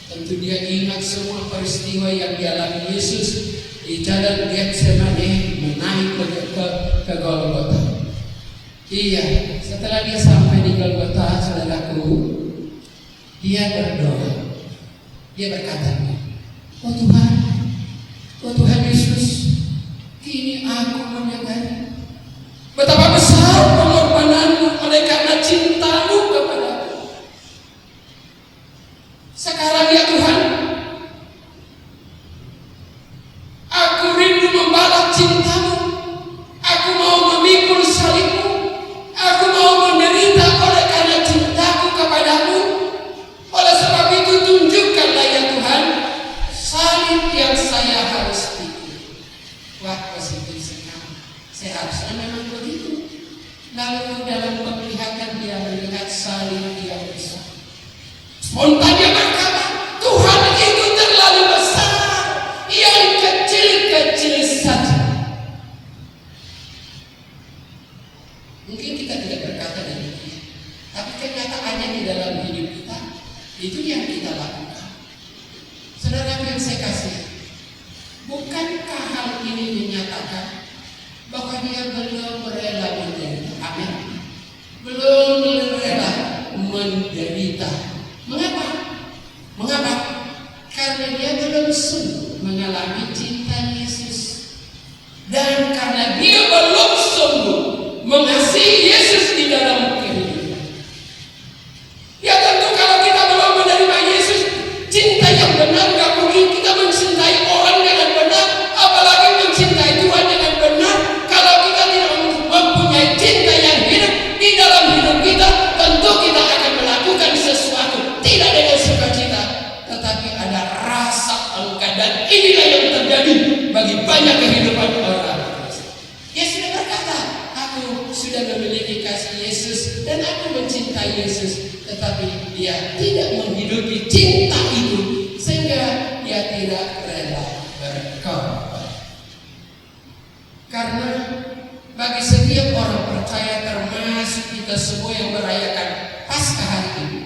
Tentu dia ingat semua peristiwa yang dialami Yesus di jalan Getsemani menaik ke Golgota. Iya, setelah dia sampai di Golgota, saudaraku, dia berdoa. Dia berkata, oh Tuhan Yesus, kini aku menyadari betapa besar pengorbananmu oleh karena cintamu kepadaku. Sekarang ya Tuhan, aku rindu membalas cintamu. Aku mau memikul salibmu. Aku mau menderita oleh karena cintaku kepadamu. Oleh sebab itu tunjukkanlah ya Tuhan Lalu dalam penglihatan dia melihat salib yang besar. Spontan dia berkata, Tuhan itu terlalu besar, yang kecil-kecil saja. Mungkin kita tidak berkata demikian, tapi kenyataannya di dalam hidup kita, itu yang kita lakukan. Saudara yang saya kasih, bukankah hal ini menyatakan bahwa dia belum rela menderita? Amin. Belum rela menderita. Mengapa? Mengapa? Karena dia belum sungguh mengalami cinta Yesus. Dan karena dia belum sungguh mengasihi Yesus di dalam kehidupan. Ya tentu kalau kita belum menerima Yesus, cinta yang benar gak mungkin kita mencintai orang dengan benar, apalagi mencintai Tuhan dengan benar. Kalau kita tidak mempunyai cinta yang hidup di dalam hidup kita, tentu kita akan melakukan sesuatu tidak dengan sukacita, tetapi ada rasa enggan. Dan inilah yang terjadi bagi banyak kehidupan orang. Yesus berkata, aku sudah memiliki kasih Yesus dan aku mencintai Yesus, tetapi dia tidak menghidupi cinta itu sehingga dia tidak rela berkorban. Karena bagi setiap orang percaya, termasuk kita semua yang merayakan Paskah hari ini,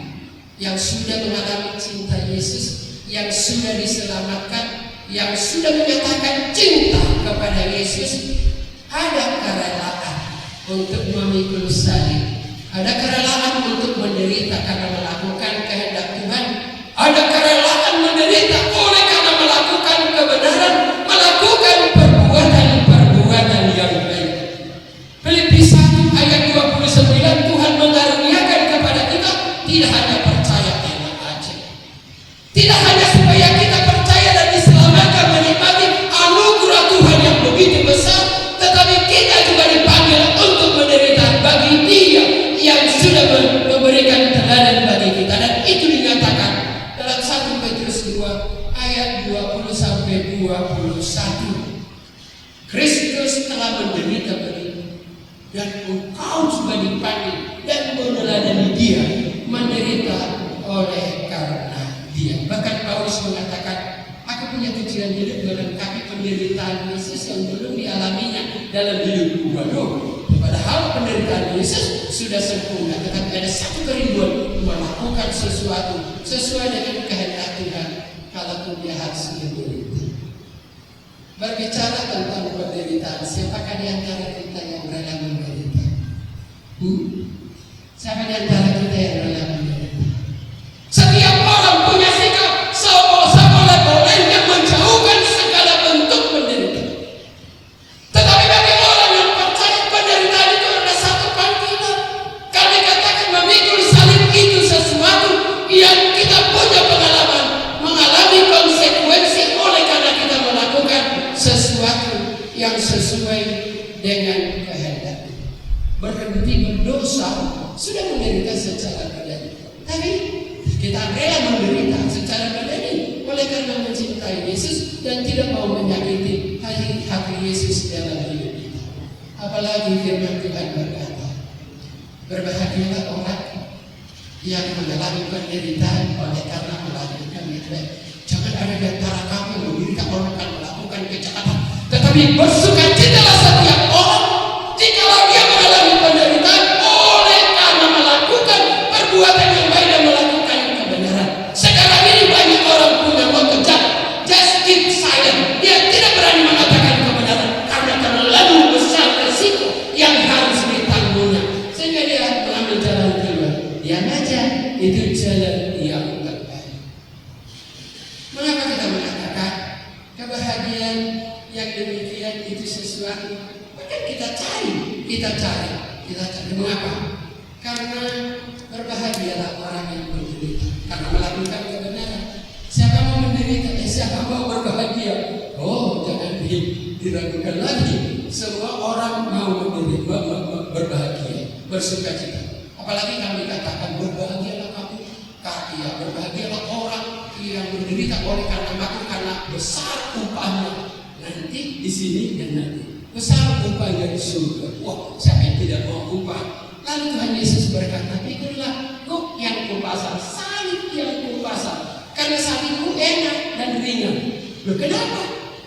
yang sudah mengalami cinta Yesus, yang sudah diselamatkan, yang sudah menyatakan cinta kepada Yesus, ada kerelaan untuk memikul salib, ada kerelaan untuk menderita karena melakukan kehendak Tuhan, ada kerelaan menderita oleh karena melakukan kebenaran, melakukan perbuatan-perbuatan yang baik. Filipi 1 ayat 29, Tuhan mengaruniakan kepada kita tidak hanya percaya enak aja, tidak hanya supaya kita percaya dan diselamatkan menikmati anugerah Tuhan yang begitu besar, tetapi kita juga dipanggil untuk menderita bagi Dia yang sudah memberikan teladan bagi kita. Dan itu dinyatakan dalam 1 Petrus 2 ayat 20 sampai 21. Kristus telah menderita bagimu, dan engkau juga dipanggil dan meneladani Dia menderita oleh karena Dia. Bahkan Paulus mengatakan, aku punya tujuan hidup melengkapi penderitaan Yesus yang belum dialaminya dalam hidupku. Waduh, padahal penderitaan Yesus sudah sempurna, tetapi ada satu kerinduan melakukan sesuatu sesuai dengan kehendak Tuhan, kalaupun dia harus menderita. Berbicara tentang penderitaan, siapakah di antara kita yang rela menderita? Siapa di antara kita yang rela menderita? Setiap orang punya sikap boleh menjauhkan segala bentuk penderitaan. Tetapi bagi orang yang percaya, penderitaan itu ada satu panggilan. Karena katakan memikul salib itu sesuatu yang kita punya pengalaman, mengalami konsekuensi oleh karena kita melakukan sesuatu yang sesuai dengan kehendak. Berhenti berdosa sudah menderita secara badani, tapi kita rela menderita secara badani oleh karena mencintai Yesus dan tidak mau menyakiti hati Yesus dalam hidup kita. Apalagi firman Tuhan berkata, berbahagialah orang yang mengalami penderitaan oleh karena melakukan itu. Jangan ada di antara kamu menderita oleh karena melakukan kejahatan, tetapi bersukacitalah setiap orang jikalau dia mengalami penderitaan oleh karena melakukan perbuatan yang baik dan melakukan kebenaran. Sekarang ini banyak orang punya moto just keep silent. Dia tidak berani mengatakan kebenaran karena terlalu besar resiko yang harus ditanggungnya, sehingga dia mengambil jalan keluar. Diam aja, itu jalan yang terbaik. Mengapa kita mengatakan kebahagiaan yang demikian itu sesuatu? Maka kita cari. Mengapa? Karena berbahagialah orang yang menderita karena melakukan kebenaran. Siapa mau menderita? Siapa mau berbahagia? Oh, jangan diragukan lagi. Semua orang mau menderita, berbahagia, bersukacita. Apalagi kami katakan berbahagialah kamu, berbahagialah orang yang menderita oleh karena aku, karena besar upahnya nanti di sini dan nanti besar upahnya di surga. Wah, siapa yang tidak mau upah. Lalu Tuhan Yesus berkata, pikulah kuk yang kupasang, salib yang kupasang, karena salibku enak dan ringan. Loh, kenapa?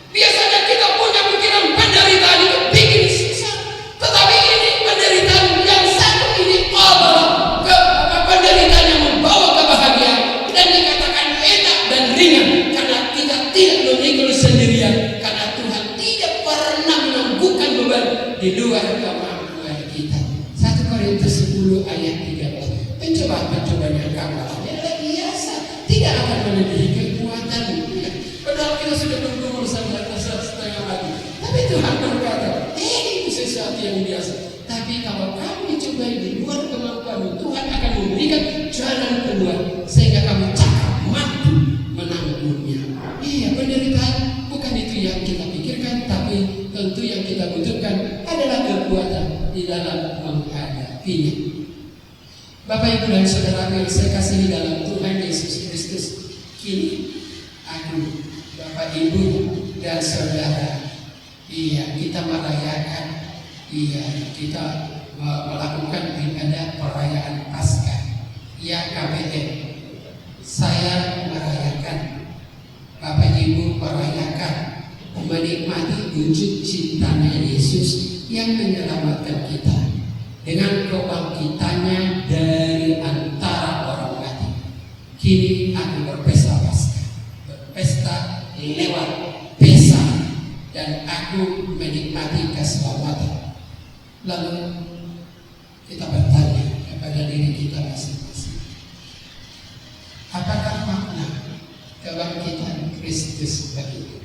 Biasanya kita punya pikiran penderitaan itu bikin susah, tetapi ini penderitaan yang satu ini adalah penderitaan yang membawa kebahagiaan, dan dikatakan enak dan ringan karena kita tidak memikul sendirian, karena Tuhan tidak pernah menangguhkan beban di luar kemampuan kita. 1 Korintus 10 ayat 13. Pencobaan-pencobaan yang kamu alami adalah biasa, tidak akan melebihi kekuatanmu. Padahal kita sudah bergumul sampai setengah mati, tapi Tuhan berkata, itu sesuatu yang biasa. Tapi kalau kamu dicobai di luar kemampuanmu, Tuhan akan memberikan jalan keluar sehingga kamu cakap mampu menanggungnya. Iya, penderitaan bukan itu yang kita pikirkan, tapi tentu yang kita butuhkan adalah kekuatan di dalam menghadapinya. Bapak, Ibu, dan Saudara yang saya kasihi dalam Tuhan Yesus Kristus, kini aku, Bapak, Ibu, dan Saudara, iya, kita merayakan, iya, kita melakukan ibadah perayaan Paskah, ya KBM. Saya merayakan, Bapak Ibu merayakan, menikmati wujud cintanya Yesus yang menyelamatkan kita dengan kebangkitannya dari antara orang mati. Kini aku berpesta Paskah, berpesta lewat pesta, dan aku menikmati keselamatan. Lalu kita bertanya kepada diri kita masing-masing, apakah makna kebangkitan Kristus bagi kita?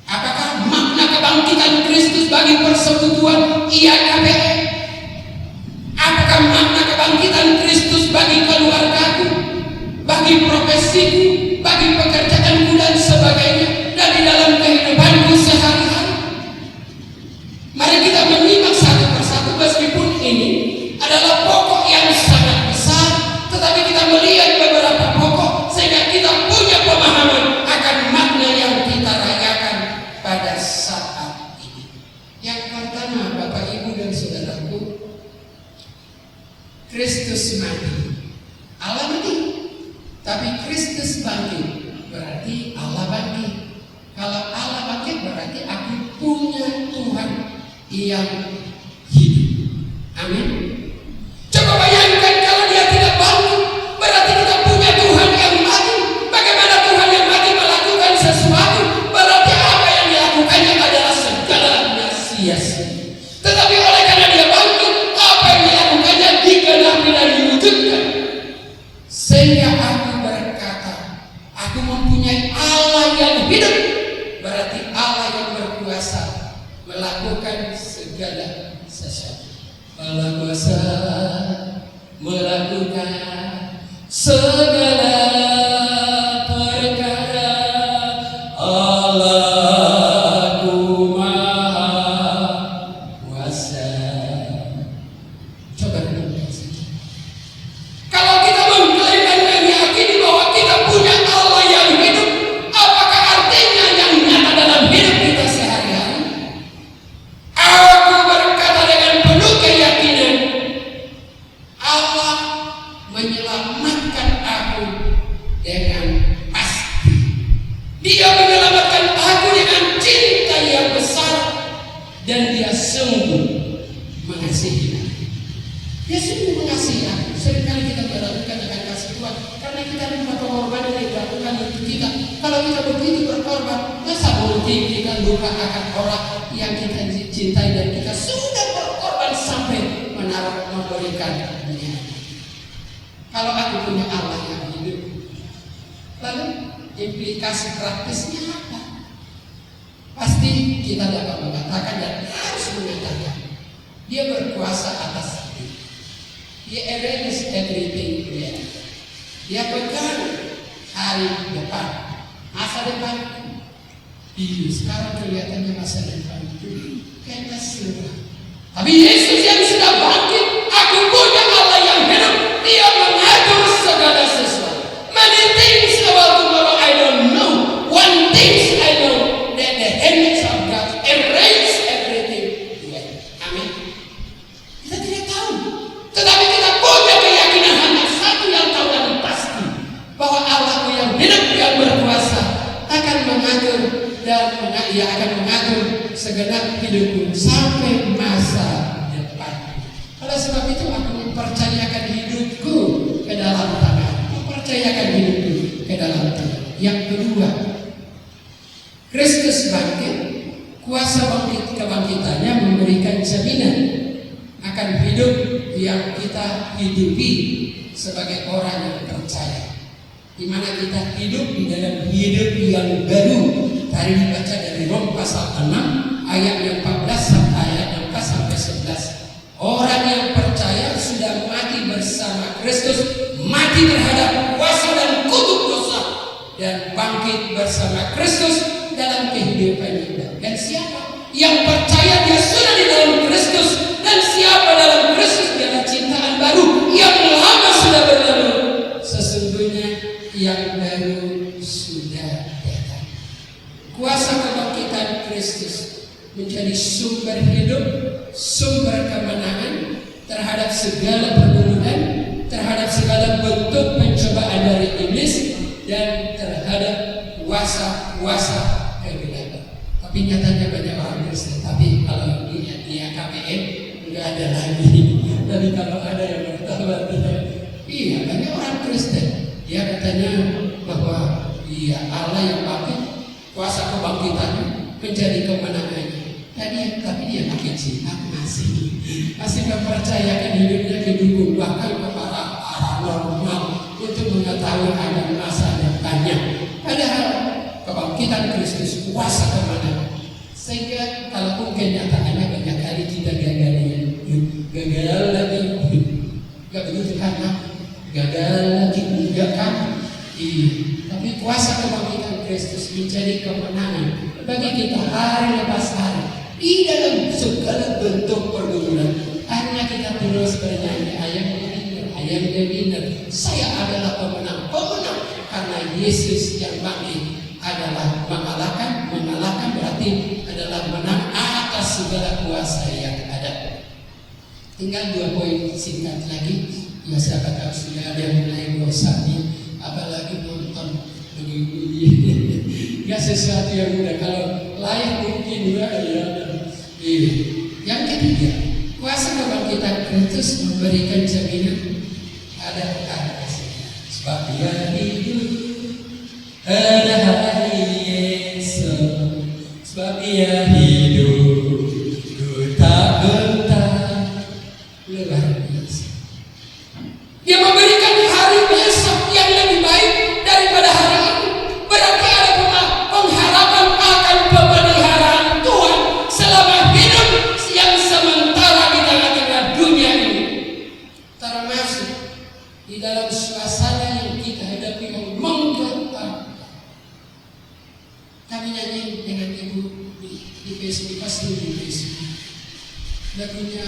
Apakah makna kebangkitan Kristus bagi persekutuan IAKBM? Apakah makna kebangkitan Kristus bagi keluargaku, bagi profesiku, bagi pekerjaanku dan sebagainya, dan di dalam kehidupanku sehari-hari? Mari kita menyimak satu persatu, meskipun ini adalah pokok yang sangat besar, tetapi kita melihat beberapa pokok sehingga kita punya pemahaman akan makna yang kita rayakan pada saat ini. Yang pertama, Bapak, Ibu, dan Saudaraku, Kristus mati, Allah mati, tapi Kristus bangkit, berarti Allah bangkit. Kalau Allah bangkit berarti aku punya Tuhan yang hidup. Amin. Coba bayangkan kalau dia tidak bangkit, berarti kita punya Tuhan yang mati. Bagaimana Tuhan yang mati melakukan sesuatu? Berarti apa yang dilakukannya adalah segalanya sia-sia. Tetapi oleh karena dia bangkit, apa yang dilakukannya digenapi dan diwujudkan. Sehingga aku berkata, aku mempunyai Allah yang hidup. Berarti Allah yang berkuasa melakukan segala sesuatu. Berkuasa melakukan segala perkara. Allahku Maha Kuasa. Coba dengar saja. Kalau kita mengklaim dan meyakini bahwa kita punya Allah yang hidup, apakah artinya yang nyata dalam hidup kita sehari-hari? Aku berkata dengan penuh keyakinan, Allah menyelamatkan aku dengan pasti. Dia menyelamatkan aku dengan cinta yang besar, dan dia sungguh mengasihi aku. Dia sungguh mengasihi aku. Seringkali kita meragukan akan kasih Tuhan karena kita lupa pengorbanan yang dilakukan untuk kita. Kalau kita begitu berkorban, masa mungkin kita lupa akan orang yang kita cintai dan kita sudah berkorban sampai memberikan dunia. Kalau aku punya Allah yang hidup, lalu implikasi praktisnya apa? Pasti kita dapat mengatakan dan harus mengatakan, dia berkuasa atas hidup. Dia arrange everything there. Dia pegang hari depan, masa depan. Iya, sekarang kelihatannya masa depan itu kayaknya sudah. Tapi Yesus yang sudah bangkit, aku punya Allah yang hidup. Dia mengatur segala sesuatu. Many things about tomorrow I don't know. One thing I know, that the hands of God arrange everything well. Amin. Ia akan mengatur segenap hidupku sampai masa depan. Oleh sebab itu aku mempercayakan hidupku ke dalam tangan. Mempercayakan hidupku ke dalam tangan. Yang kedua, Kristus bangkit. Kuasa kebangkitannya memberikan jaminan akan hidup yang kita hidupi sebagai orang yang percaya, di mana kita hidup di dalam hidup yang baru. Tadi dibaca dari Rom pasal 6 ayat yang 14 sampai ayat 4 sampai 11. Orang yang percaya sudah mati bersama Kristus, mati terhadap kuasa dan kutuk dosa, dan bangkit bersama Kristus dalam kehidupan kita. Dan siapa yang percaya dia sudah di dalam Kristus, dan siapa dalam Kristus dia adalah ciptaan baru, yang lama sudah berlalu, sesungguhnya yang baru sudah datang. Kuasa kebangkitan Kristus menjadi sumber hidup, sumber kemenangan terhadap segala pergumulan, terhadap segala bentuk pencobaan dari iblis, dan terhadap kuasa-kuasa kegelapan. Tapi nyatanya banyak orang Kristen. Tapi kalau di KPM nggak ada lagi. Tapi kalau ada yang bertobat, iya banyak orang Kristen. Dia katanya bahwa iya Allah yang bangkit, kuasa kebangkitannya menjadi kemenangannya. Tapi dia pakai jimat masih mempercayakan hidupnya ke dukun, bahkan kepada paranormal untuk mengetahui ada masa depannya. Padahal kebangkitan Kristus kuasa kemenangan. Sehingga kalau mungkin nyatakannya banyak kali kita gagal lagi, nggak begitu kan? Gagal lagi enggak kan? Iya. Tapi kuasa kebangkitan Kristus menjadi kemenangan bagi kita hari lepas hari di dalam segala bentuk pergumulan. Akhirnya kita terus bernyanyi, ayam benar, saya adalah pemenang karena Yesus yang bangkit adalah mengalahkan berarti adalah menang atas segala kuasa yang ada. Tinggal 2 poin singkat lagi. Ya siapa tahu sudah ada yang mulai bosan, apalagi nonton begini. Ya sesuatu yang mudah. Kalau layak mungkin juga ya. Yang ketiga, kuasa kebangkitan Kristus memberikan jaminan ada kasih. Sebab Dia hidup, ada hari Yesus. Sebab Dia hidup, ku tak gentar, luar biasa. Dia memberikan hari besok yang lebih baik daripada hari ini. Berarti ada pengharapan akan pemeliharaan Tuhan selama hidup yang sementara di tengah-tengah dunia ini, termasuk di dalam suasana yang kita hadapi yang menggetarkan. Kami nyanyi dengan ibu di Facebook, pasti di Facebook. Lagunya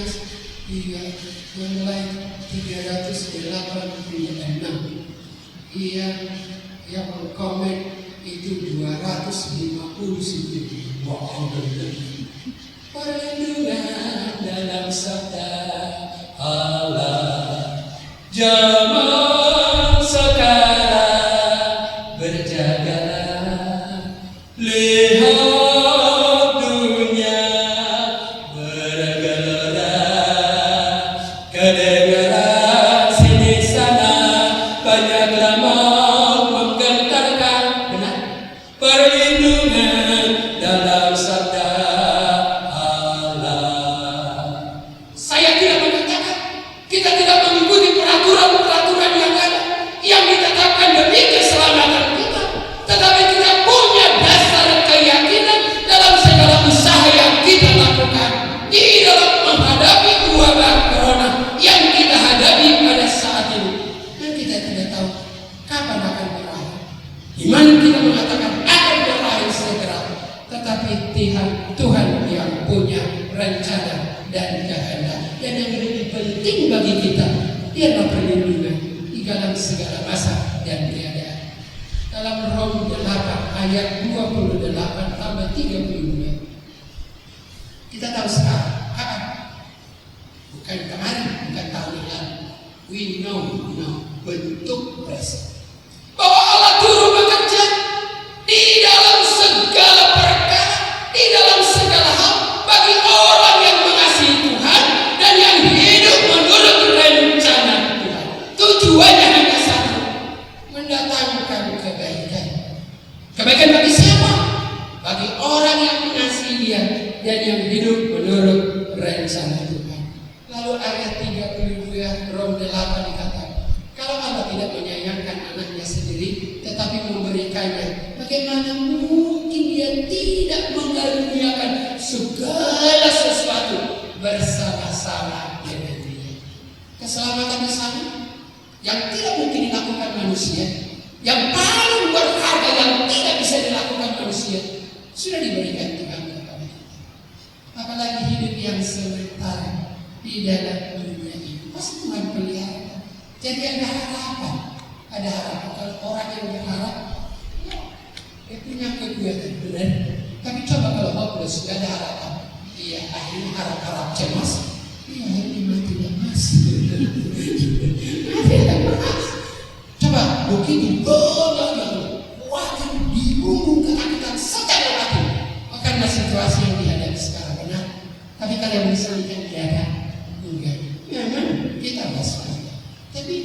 yang mulai 386. Yang komen itu 250. Wow, perlindungan dalam sabda Allah. Zaman sekarang berjagalah, lihat dunia bergelora, kedengaran sini sana banyak ramal menggentarkan. Benar? Perlindungan dalam sabda Allah. Saya tidak mengatakan kita tidak mengikuti peraturan-peraturan yang ada, yang ditetapkan demi keselamatan kita, tetapi kita punya dasar keyakinan dalam segala usaha yang kita lakukan di dalam menghadapi wabah corona yang kita hadapi pada saat ini. Dan kita tidak tahu kapan akan berakhir. Iman kita mengatakan akan berakhir segera, tetapi Tuhan yang punya rencana dan kehendak. Dan yang lebih penting bagi kita, Dia adalah perlindungan di dalam segala masa dan keadaan. Dalam Rom 8 ayat 28 tambah 32. Kita tahu sekarang, kapan? Bukan kemarin, bukan tahun yang lalu. We know, bentuk present, bahwa Allah turut bekerja di dalam segala perkara sana Tuhan. Lalu ayat 32 Rom 8 dikatakan, kalau Allah tidak menyayangkan anaknya sendiri tetapi memberikannya, bagaimana mungkin dia tidak mengaruniakan segala sesuatu bersama-sama dengan dia. Keselamatan di sana yang tidak mungkin dilakukan manusia, yang paling berharga yang tidak bisa dilakukan manusia, sudah diberikan Tuhan kepada kita. Apalagi hidup yang sementara di dalam dunia ini, pasti Tuhan pelihara. Jadi ada harapan. Ada harapan. Kalau orang yang berharap, dia punya kekuatan, benar. Tapi coba kalau hopeless, tidak ada harapan. Iya, akhirnya harap-harap cemas. Iya, akhirnya mati dan masih. Coba begitu banyak khawatir, bingung, ketakutan, secara batin. Bukanlah situasi yang dihadapi sekarang, benar. Tapi kalian bisa lihat tiada, enggak. Memang kita waspada. Tapi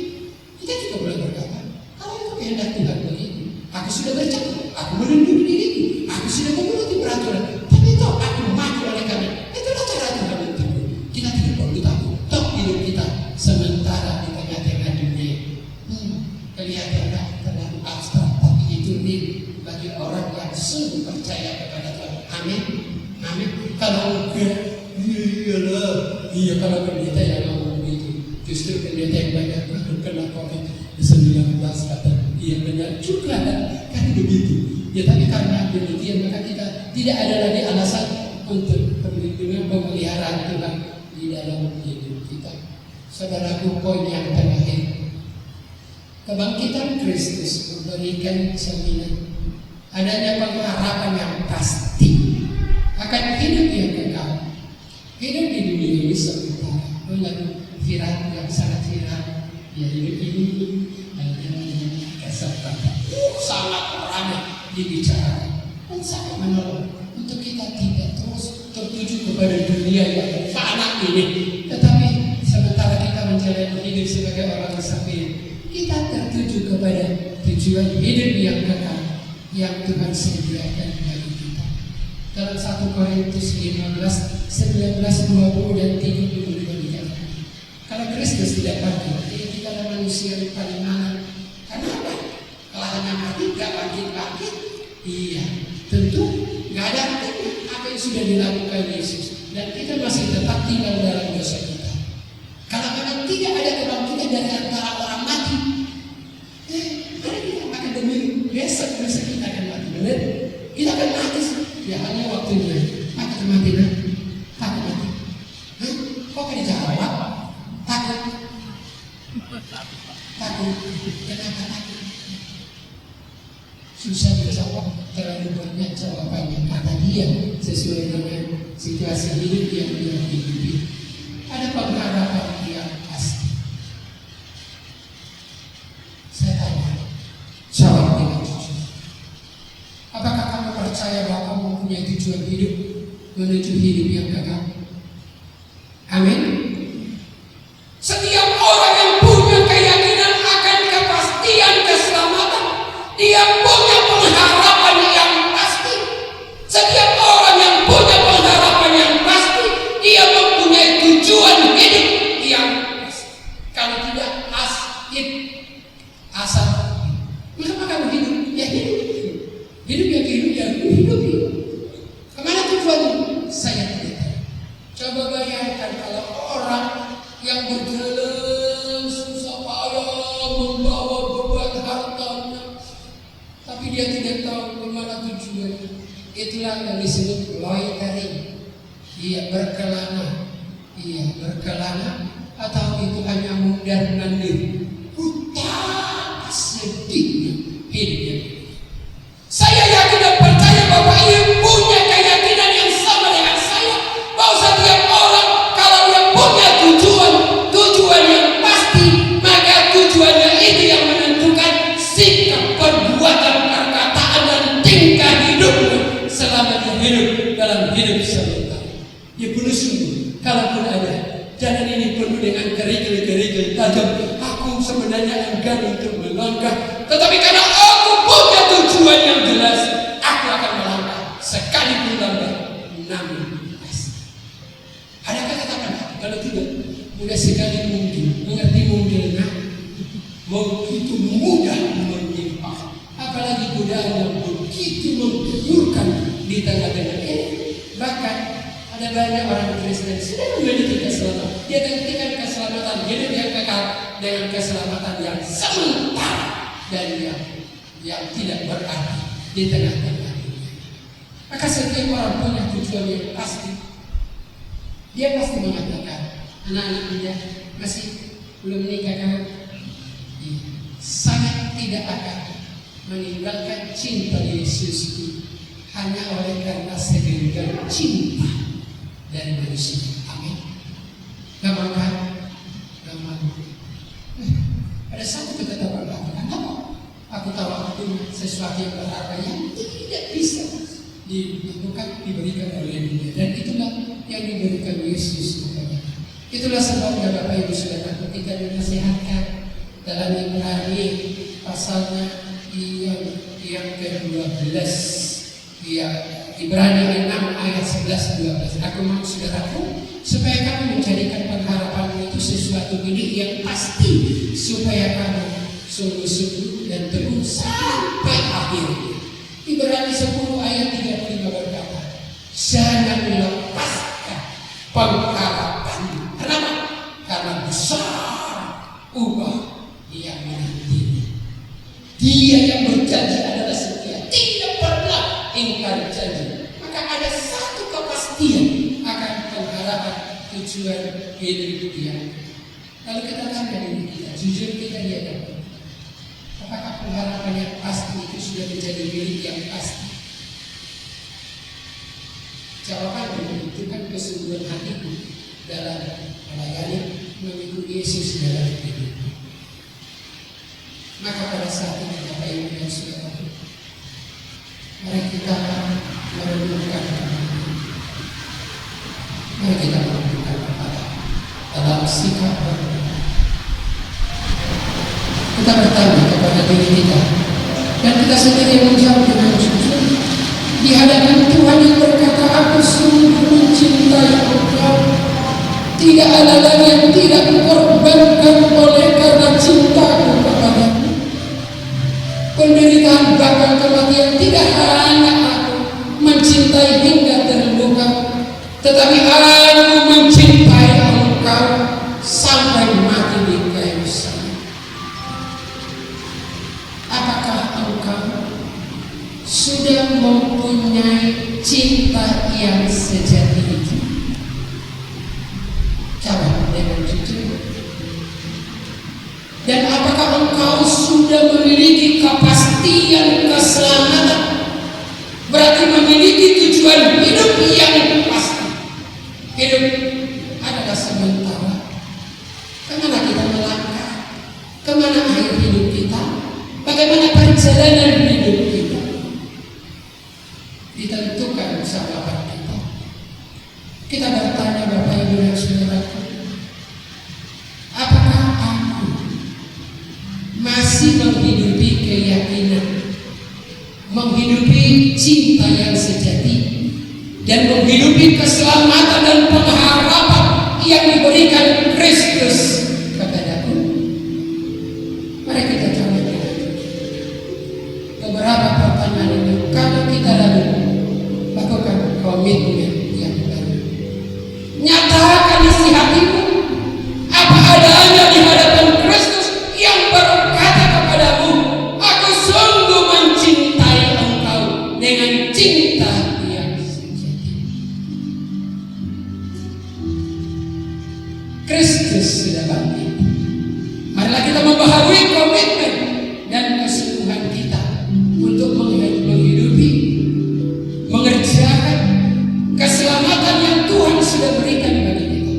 kita juga boleh berkata, kalau itu kehendak Tuhan begitu, aku sudah bercakap, aku melindungi diriku, aku sudah menuruti peraturan. Tapi toh aku mati oleh kami. Itulah cara Tuhan untukku. Kita tidak perlu takut. Toh hidup kita sementara di tengah-tengah dunia. Kelihatannya terlalu abstrak, tapi itu real bagi orang yang sungguh percaya kepada Tuhan. Amin. Amin. Kalau enggak, iya kalau pendeta yang ngomong begitu, justru pendeta yang banyak kena COVID-19 kata, iya benar juga kan begitu. Ya tapi karena demikian maka kita tidak ada lagi alasan untuk perlindungan pemeliharaan Tuhan di dalam hidup kita. Saudaraku, poin yang terakhir, kebangkitan Kristus memberikan jaminan adanya pengharapan yang pasti akan hidup yang kekal. Hidup di dunia ini sementara. Lalu viral yang sangat viral, ya hidup ini sangat ramai dibicarakan dan sangat menolong untuk kita tidak terus tertuju kepada dunia yang fana ini, tetapi sementara kita menjalani hidup sebagai orang safir, kita tertuju kepada tujuan hidup yang kekal yang Tuhan sediakan bagi kita. Dalam 1 Korintus 15, 19, 20 dan 32 dikatakan, kalau Kristus tidak bangkit, kita adalah manusia yang paling mahal. Kenapa? Kalau hanya mati, gak bangkit-bangkit. Iya, tentu gak ada artinya apa yang sudah dilakukan Yesus, dan kita masih tetap tinggal dalam dosa kita. Kalau memang tidak ada kebangkitan dari antara orang mati, mari kita akan demi besok kita akan mati, benar? Kita akan mati, ya hanya waktunya. Akan mati, takut mati. Kok kan dijawab? Takut. Kenapa takut? Susah dijawab, terlalu banyak jawabannya. Kata dia sesuai dengan situasi hidup yang dia hidupi. Ada pengharapan yang pasti. Saya tanya, jawab dengan jujur. Apakah kamu percaya bahwa kamu mempunyai tujuan hidup menuju hidup yang kekal? Amin. Setiap orang yang punya keyakinan akan kepastian keselamatan, dia punya pengharapan yang pasti. Setiap orang yang punya pengharapan yang pasti, dia mempunyai tujuan hidup yang pasti. Kalau tidak asal. Kenapa kamu hidup? Ya hidup. Hidup yang hidup. Kemana tujuannya? Saya tidak tahu. Coba bayangkan kalau orang yang berjalan susah payah membawa beban hartanya, tapi dia tidak tahu kemana tujuannya. Itulah yang disebut loitering. Ia berkelana. Atau itu hanya mundar-mandir. Betapa sedihnya hidupnya. Saya yakin dan percaya bahwa ia punya keyakinan yang sama dengan saya, bahwa setiap orang kalau dia punya tujuan yang pasti, maka tujuannya itu yang menentukan sikap, perbuatan, perkataan dan tingkah hidupnya selama dia hidup dalam hidup sementara. Ya penuh sungguh, kalaupun ada jalan ini penuh dengan kerikil-kerikil tajam, aku sebenarnya enggan untuk melangkah, tetapi karena aku punya tujuan yang jelas, aku akan melangkah sekalipun lambat, namun pasti. Adakah katakan Kalau tidak, mudah sekali mungkin. Mengerti mungkin, begitu mudah menyimpang. Apalagi godaan yang begitu menggiurkan di tengah-tengah ini. Bahkan ada banyak orang Kristen sudah memiliki keselamatan. Dia dengan keselamatan hidup yang kekal dengan keselamatan yang sementara dan yang tidak berarti di tengah-tengah dunia. Maka setiap orang punya tujuan yang pasti. Dia pasti mengatakan, anak-anak muda masih belum menikah kan? Sangat tidak akan meninggalkan cinta Yesus itu hanya oleh karena segenggam cinta dari manusia. Amin. Gampang kan? Gampang. Ada satu ketetapan apa? Aku tahu aku sesuatu yang berharga yang tidak bisa diberikan oleh dunia, dan itulah yang diberikan Yesus kepada. Itulah sebabnya Bapak Ibu Saudara, kita dinasihatkan dalam Ibrani pasalnya yang ke-12, Ibrani 6 ayat 11-12. Aku mau saudaraku supaya kamu menjadikan pengharapan itu sesuatu milik yang pasti, supaya kamu sungguh-sungguh dan teguh sampai akhir. Ibrani 10 ayat 35 berkata, jangan melepaskan pengharapan. Kenapa? Karena besar ubah yang menantinya. Dia yang berjanji adalah setia, tidak pernah ingkar janji. Maka ada satu kepastian akan pengharapan tujuan hidup dia. Lalu kita tanya diri kita, jujur kita lihat apa? Apakah pengharapan yang pasti itu sudah menjadi milik yang pasti? Jawabannya menentukan kesungguhan hatiku dalam melayani mengikuti Yesus dalam hidup. Maka pada saat ini Bapak Ibu dan Saudara, mari kita merenungkan, mari kita merenungkan dalam sikap kita bertanya kepada diri kita, dan kita sendiri menjawab dengan jujur di hadapan Tuhan yang berkata, aku sungguh mencintai Engkau. Tidak ada lagi yang tidak kukorbankan oleh karena cintaku kepadamu. Penderitaan bahkan kematian tidak hanya aku mencintai hingga terluka, tetapi aku mencintai Engkau sampai mati di kayu salib. Apakah engkau sudah mempunyai cinta yang sejati itu? Jawab dengan jujur. Dan apakah engkau sudah memiliki kepastian keselamatan? Berarti memiliki tujuan hidup yang pasti. Hidup adalah sementara. Kemana kita melangkah? Kemana akhir hidup kita? Bagaimana perjalanan hidup kita? Ditentukan usaha kita. Kita bertanya Bapak Ibu dan Saudaraku, apakah aku masih menghidupi keyakinan, menghidupi cinta yang sejati, dan menghidupi keselamatan dan pengharapan yang diberikan Kristus kepadaku? Mari kita coba beberapa pertanyaan ini. Kalau kita lalu lakukan komitmen yang baru, nyatakan isi hatimu apa adanya di hadapan Kristus yang berkata kepadamu, aku sungguh mencintai engkau dengan cinta yang sejati. Kristus sudah bangkit. Marilah kita membaharui komitmen dan kesungguhan kita untuk menghidupi, mengerjakan keselamatan yang Tuhan sudah berikan bagi kita.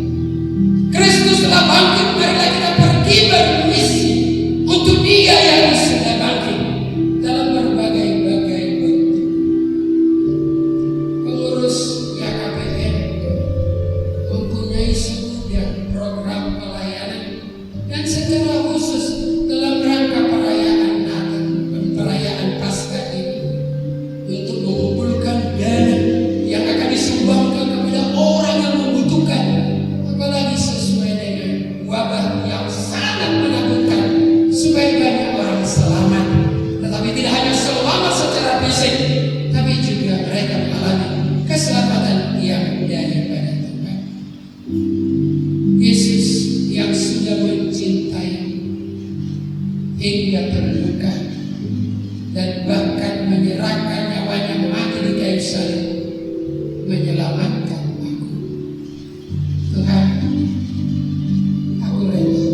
Kristus telah bangkit, marilah kita pergi bermisi untuk Dia yang sudah bangkit dalam berbagai-bagai bentuk. Pengurus YKPN mempunyai sebuah program pelayanan, dan secara khusus Yesus yang sudah mencintai hingga terluka dan bahkan menyerahkan nyawanya mati di kayu salib menyelamatkan aku. Tuhan, aku rela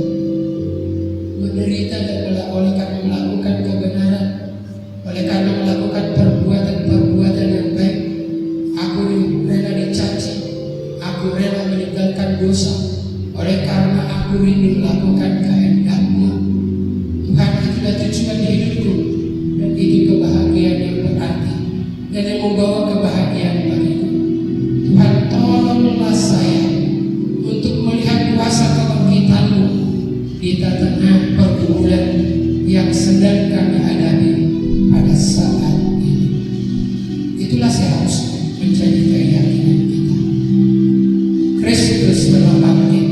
menderita dan oleh karena melakukan kebenaran, oleh karena melakukan perbuatan yang baik. Aku rela dicaci, aku rela meninggalkan dosa, oleh karena aku rindu melakukan kehendak-Mu. Tuhan, itulah tujuan hidupku, dan itu kebahagiaan yang berarti dan yang membawa kebahagiaan bagiku. Tuhan, tolonglah saya untuk melihat kuasa kebangkitan-Mu di tengah pergumulan yang sedang kami hadapi pada saat ini. Itulah seharusnya menjadi keyakinan kita. Kristus telah bangkit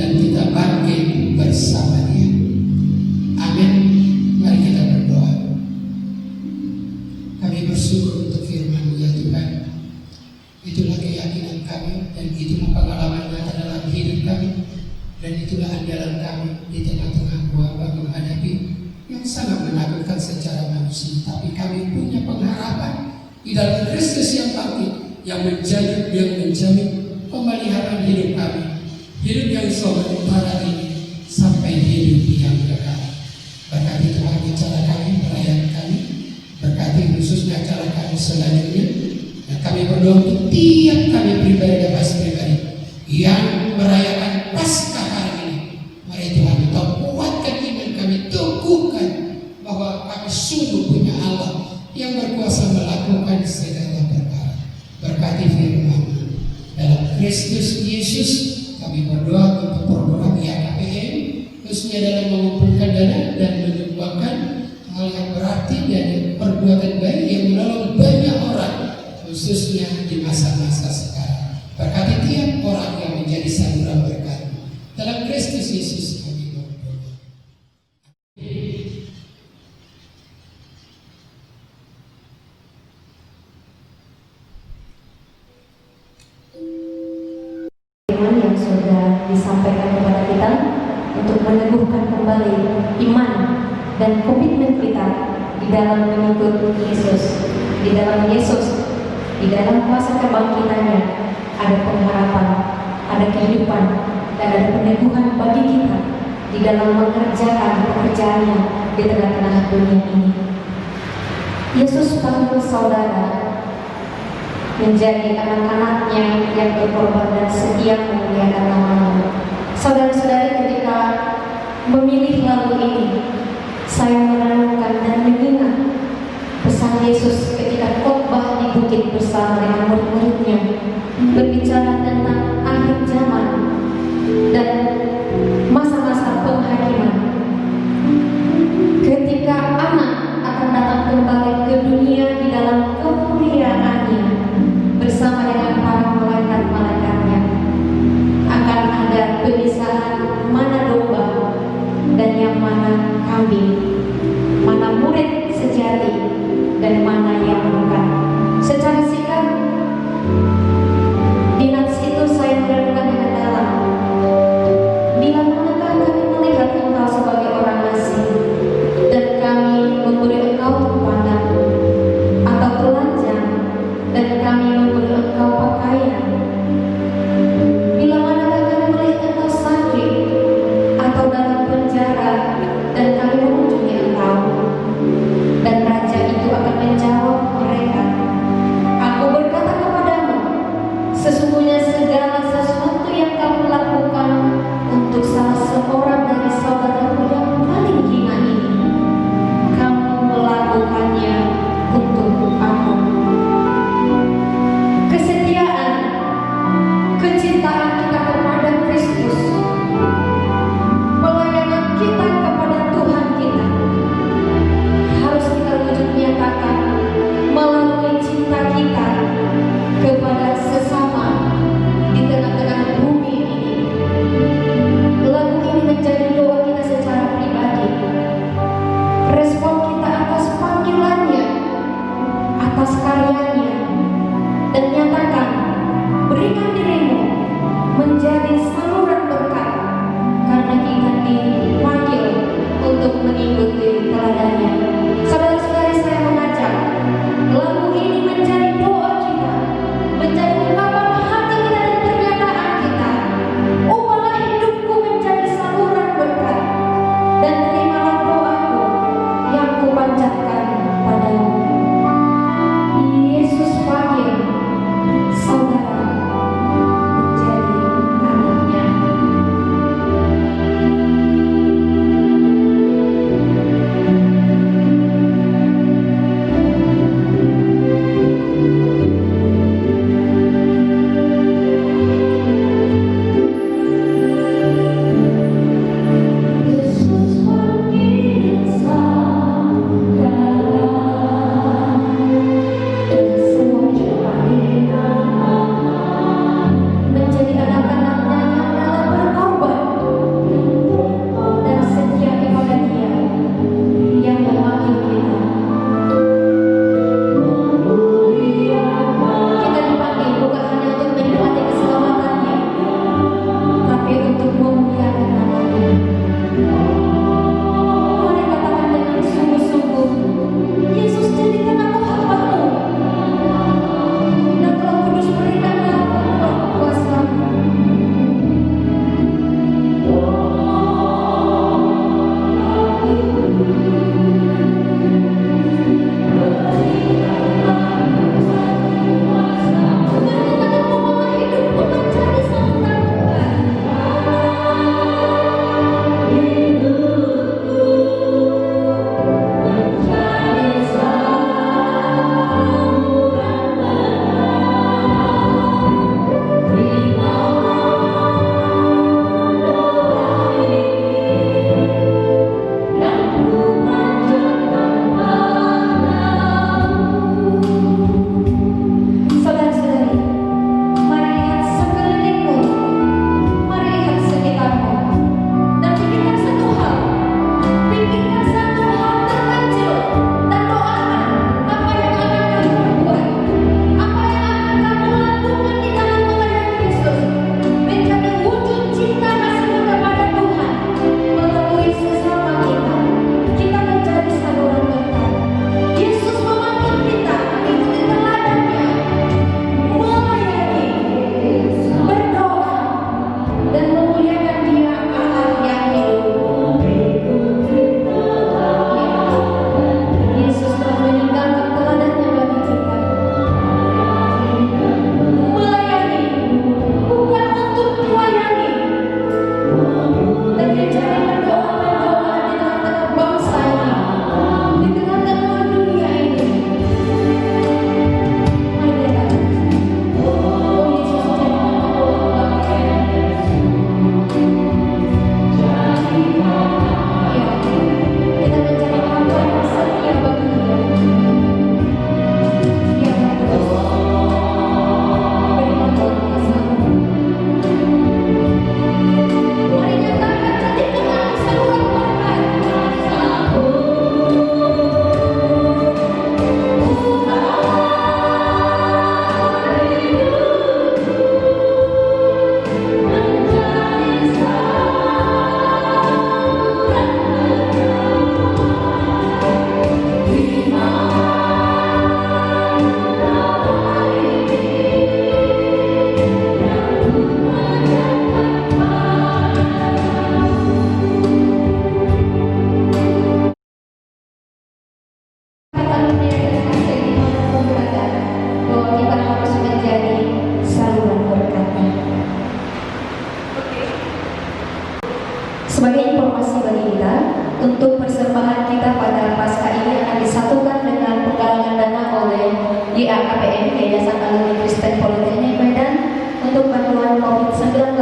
dan kita bangkit bersama Dia. Amin. Mari kita berdoa. Kami bersyukur untuk firman-Mu ya Tuhan. Itulah keyakinan kami dan itulah pengalaman nyata dalam hidup kami, dan itulah andalan kami di tengah-tengah wabah menghadapi yang sangat menakutkan secara manusia. Tapi kami punya pengharapan di dalam Kristus yang bangkit, yang menjamin pemeliharaan hidup kami, hidup yang sementara ini sampai hidup yang kekal. Berkati Tuhan cara kami, pelayanan kami, berkati khususnya cara kami selanjutnya. Dan kami berdoa untuk tiap kami pribadi yang merayakan Paskah hari ini. Mari Tuhan, Engkau kuatkan iman kami, teguhkan bahwa kami sungguh punya Allah yang berkuasa melakukan segala perkara. Berkati firman dalam Kristus Yesus, kami berdoa untuk program YKPM, khususnya dalam mengumpulkan dana dan menyumbangkan hal yang berarti dan perbuatan baik yang menolong banyak orang, khususnya di masa-masa sekarang. Berkati tiap orang yang menjadi saluran berkat. Dalam Kristus Yesus kami berdoa. Firman yang sudah disampaikan kepada kita untuk meneguhkan kembali iman dan komitmen kita di dalam mengikut Yesus, di dalam Yesus, di dalam kuasa kebangkitannya. Ada pengharapan, ada kehidupan, dan ada peneguhan bagi kita di dalam mengerjakan pekerjaannya di tengah-tengah dunia ini. Yesus panggil saudara menjadi anak-anaknya yang berkorban dan setia memuliakan nama-Nya. Saudara-saudari, ketika memilih lagu ini, saya merenungkan dan mengingat pesan Yesus ketika khotbah di bukit bersama dengan murid-muridnya, berbicara tentang akhir zaman dan masa-masa penghakiman. Ketika anak akan datang kembali ke dunia di dalam kemuliaannya bersama dengan para malaikat-malaikatnya, akan ada Sebagai informasi bagi kita, untuk persembahan kita pada Paskah ini akan disatukan dengan penggalangan dana oleh YAKPM, Yayasan Alumni Kristen Politeknik Medan, untuk bantuan COVID-19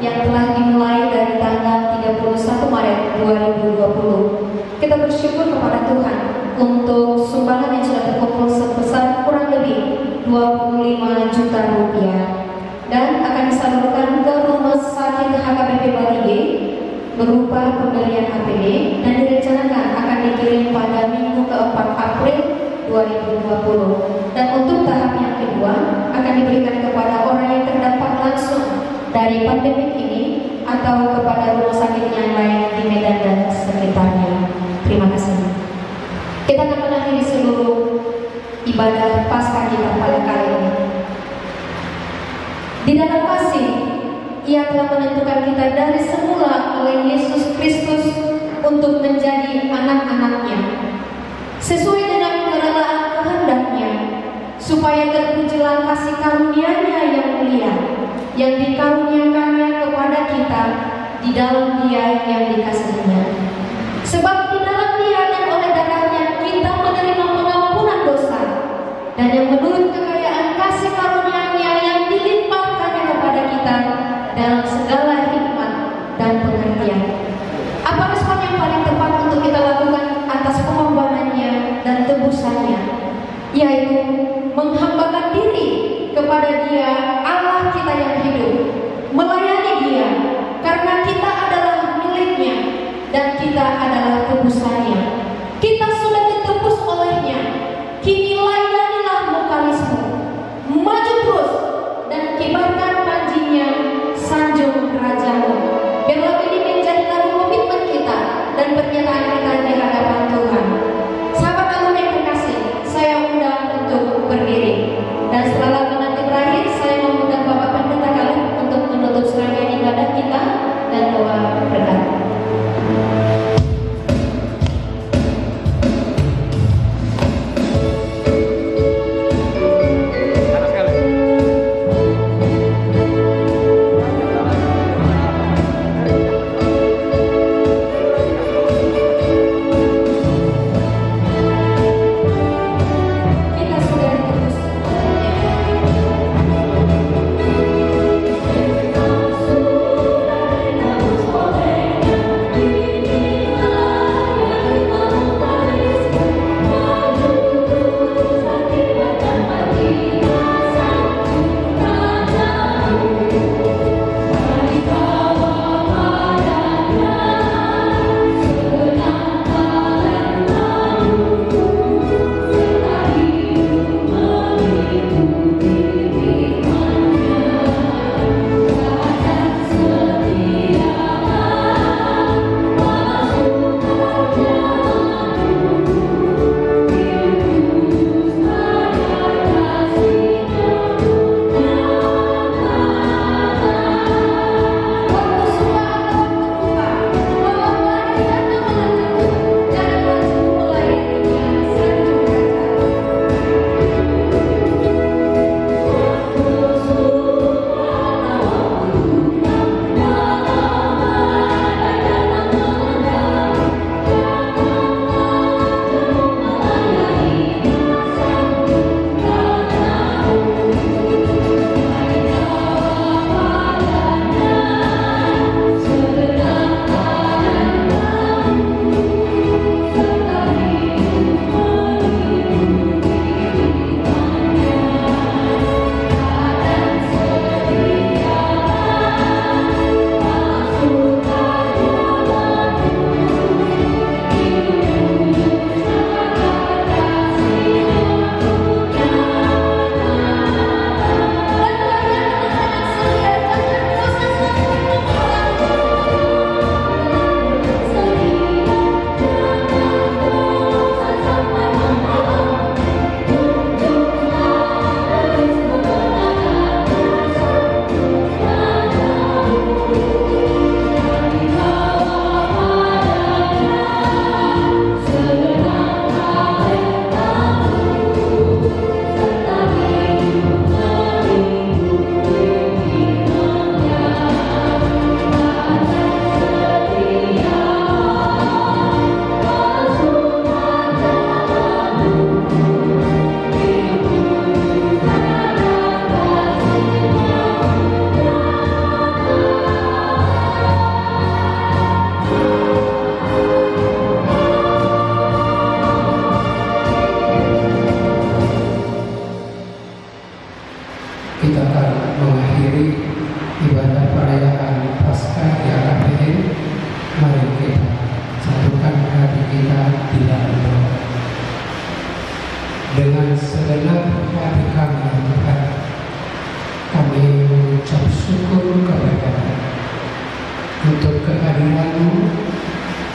yang telah dimulai dari tanggal 31 Maret 2020. Kita bersyukur kepada Tuhan untuk sumbangan yang sudah terkumpul sebesar kurang lebih 25 juta rupiah dan akan disalurkan ke Rumah Sakit HKBP Bali G berupa pemberian APD dan direncanakan akan dikirim pada minggu ke-4 April 2020. Dan untuk tahap yang kedua akan diberikan kepada orang yang terdampak langsung dari pandemi ini atau kepada rumah sakit yang lain di Medan dan sekitarnya. Terima kasih. Kita akan mengakhiri seluruh ibadah Paskah kita pada kali ini. Di dalam kasih, Ia telah menentukan kita dari semula oleh Yesus Kristus untuk menjadi anak-anaknya, sesuai dengan kerelaan kehendak-Nya, supaya terpujilah kasih karunia-Nya yang mulia, yang dikaruniakannya kepada kita di dalam Dia yang dikasihinya. Sebab di dalam Dia dan oleh darahnya kita menerima pengampunan dosa, dan yang menurut kekayaan kasih karunia-Nya yang dilimpahkannya kepada kita dalam segala hikmat dan pengertian. Apa respon yang paling tepat untuk kita lakukan atas pengorbanannya dan tebusannya? Yaitu menghambakan diri kepada Dia, Allah kita yang hidup, melayani Dia, karena kita adalah miliknya dan kita adalah tebusannya. Kita sudah ditebus olehnya. Kini layanilah mukalismu, maju terus dan kibarkan panjinya, sanjung rajamu. Biarlah ini menjadi lagu komitmen kita dan pernyataan kita di hadapan Tuhan. Sahabat alumni yang terkasih, saya undang untuk berdiri. Dan setelah lagu nanti berakhir, saya mengundang Bapak Pendeta untuk kehadiran-Mu,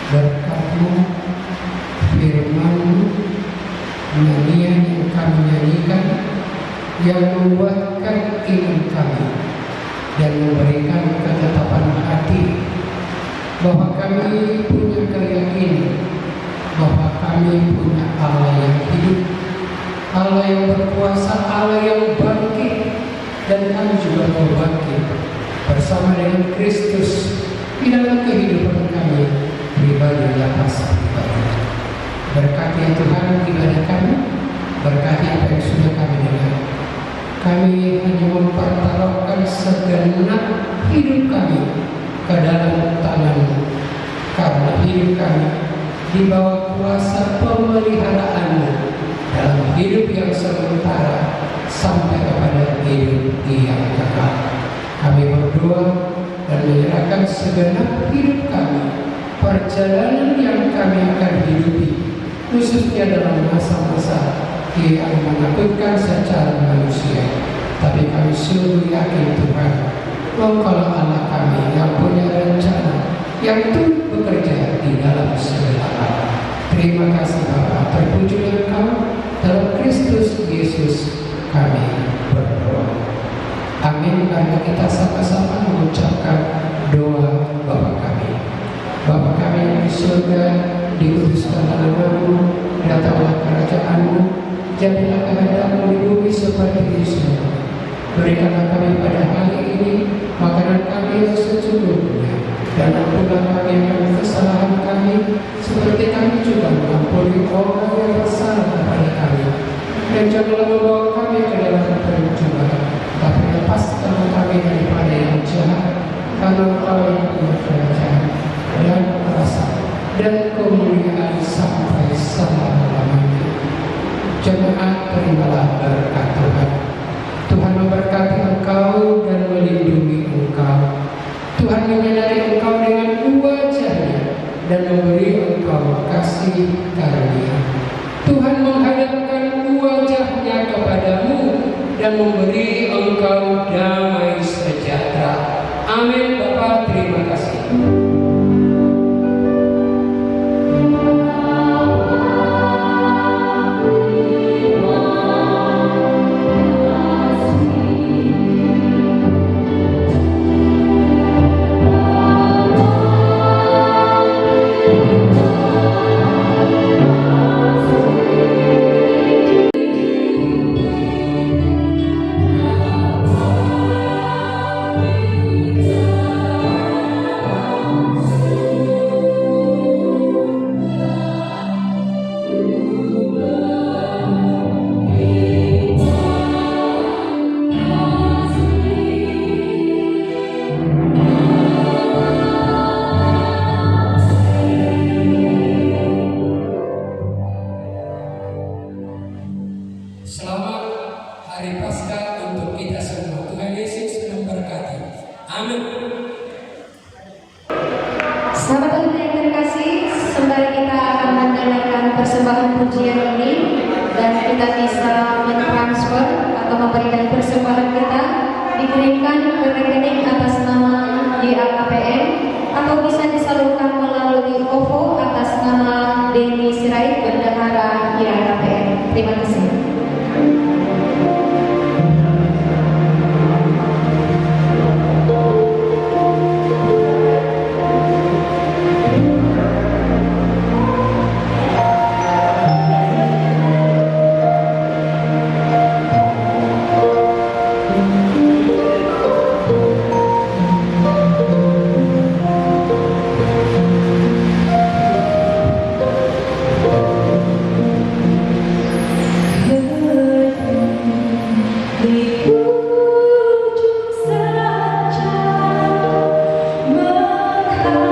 berkat-Mu, firman-Mu, nyanyian yang kami nyanyikan, yang menguatkan iman kami dan memberikan ketetapan hati bahwa kami punya keyakinan bahwa kami punya Allah yang hidup, Allah yang berkuasa, Allah yang bangkit, dan kami juga mau bangkit bersama dengan Kristus di dalam kehidupan kami pribadi lepas pribadi. Berkati ya Tuhan ibadah kami, berkati apa yang sudah kami dengar. Kami hanya mempertaruhkan segenap hidup kami ke dalam tangan-Mu, karena hidup kami di bawah kuasa pemeliharaan-Mu dalam hidup yang sementara sampai kepada hidup yang kekal. Kami berdoa dan menyerahkan segenap hidup kami, perjalanan yang kami akan hidupi, khususnya dalam masa-masa yang menakutkan secara manusia. Tapi kami sungguh yakin Tuhan, Engkau Allah kami yang punya rencana yang turut bekerja di dalam segala hal. Terima kasih Bapa, terpujilah Engkau dalam Kristus Yesus kami berdoa. Amin. Karena kita sama-sama mengucapkan doa Bapa kami. Bapa kami yang di surga, dikuduskanlah nama-Mu, datanglah kerajaan-Mu, jadilah kehendak-Mu di bumi seperti di surga. Berikanlah kami pada hari ini makanan kami yang secukupnya, dan ampunlah kami akan kesalahan kami, seperti kami juga mengampuni orang yang bersalah kepada kami. Dan janganlah membawa kami ke dalam pencobaan, tapi lepaskan kami daripada yang jahat, karena Engkau yang punya kerajaan dan kuasa dan kemuliaan sampai selama-lamanya. Jemaat, terimalah berkat Tuhan. Tuhan memberkati engkau dan melindungi engkau. Tuhan menyinari engkau dengan wajah-Nya dan memberi engkau kasih karunia. Tuhan menghadapkan wajah-Nya kepadamu dan memberi engkau damai sejahtera. Amin. Bapa, terima kasih. Selamat Hari Paskah untuk kita semua. Tuhan Yesus memberkati. Amin. Sahabat Tuhan yang terkasih, sembari kita akan mendengarkan persembahan pujian ini dan kita bisa mentransfer atau memberikan persembahan kita, dikirimkan ke rekening atas nama YAKPM atau bisa disalurkan melalui OVO atas nama Denny Sirait, Bendahara YAKPM. Terima kasih. Di ujung saja menghadap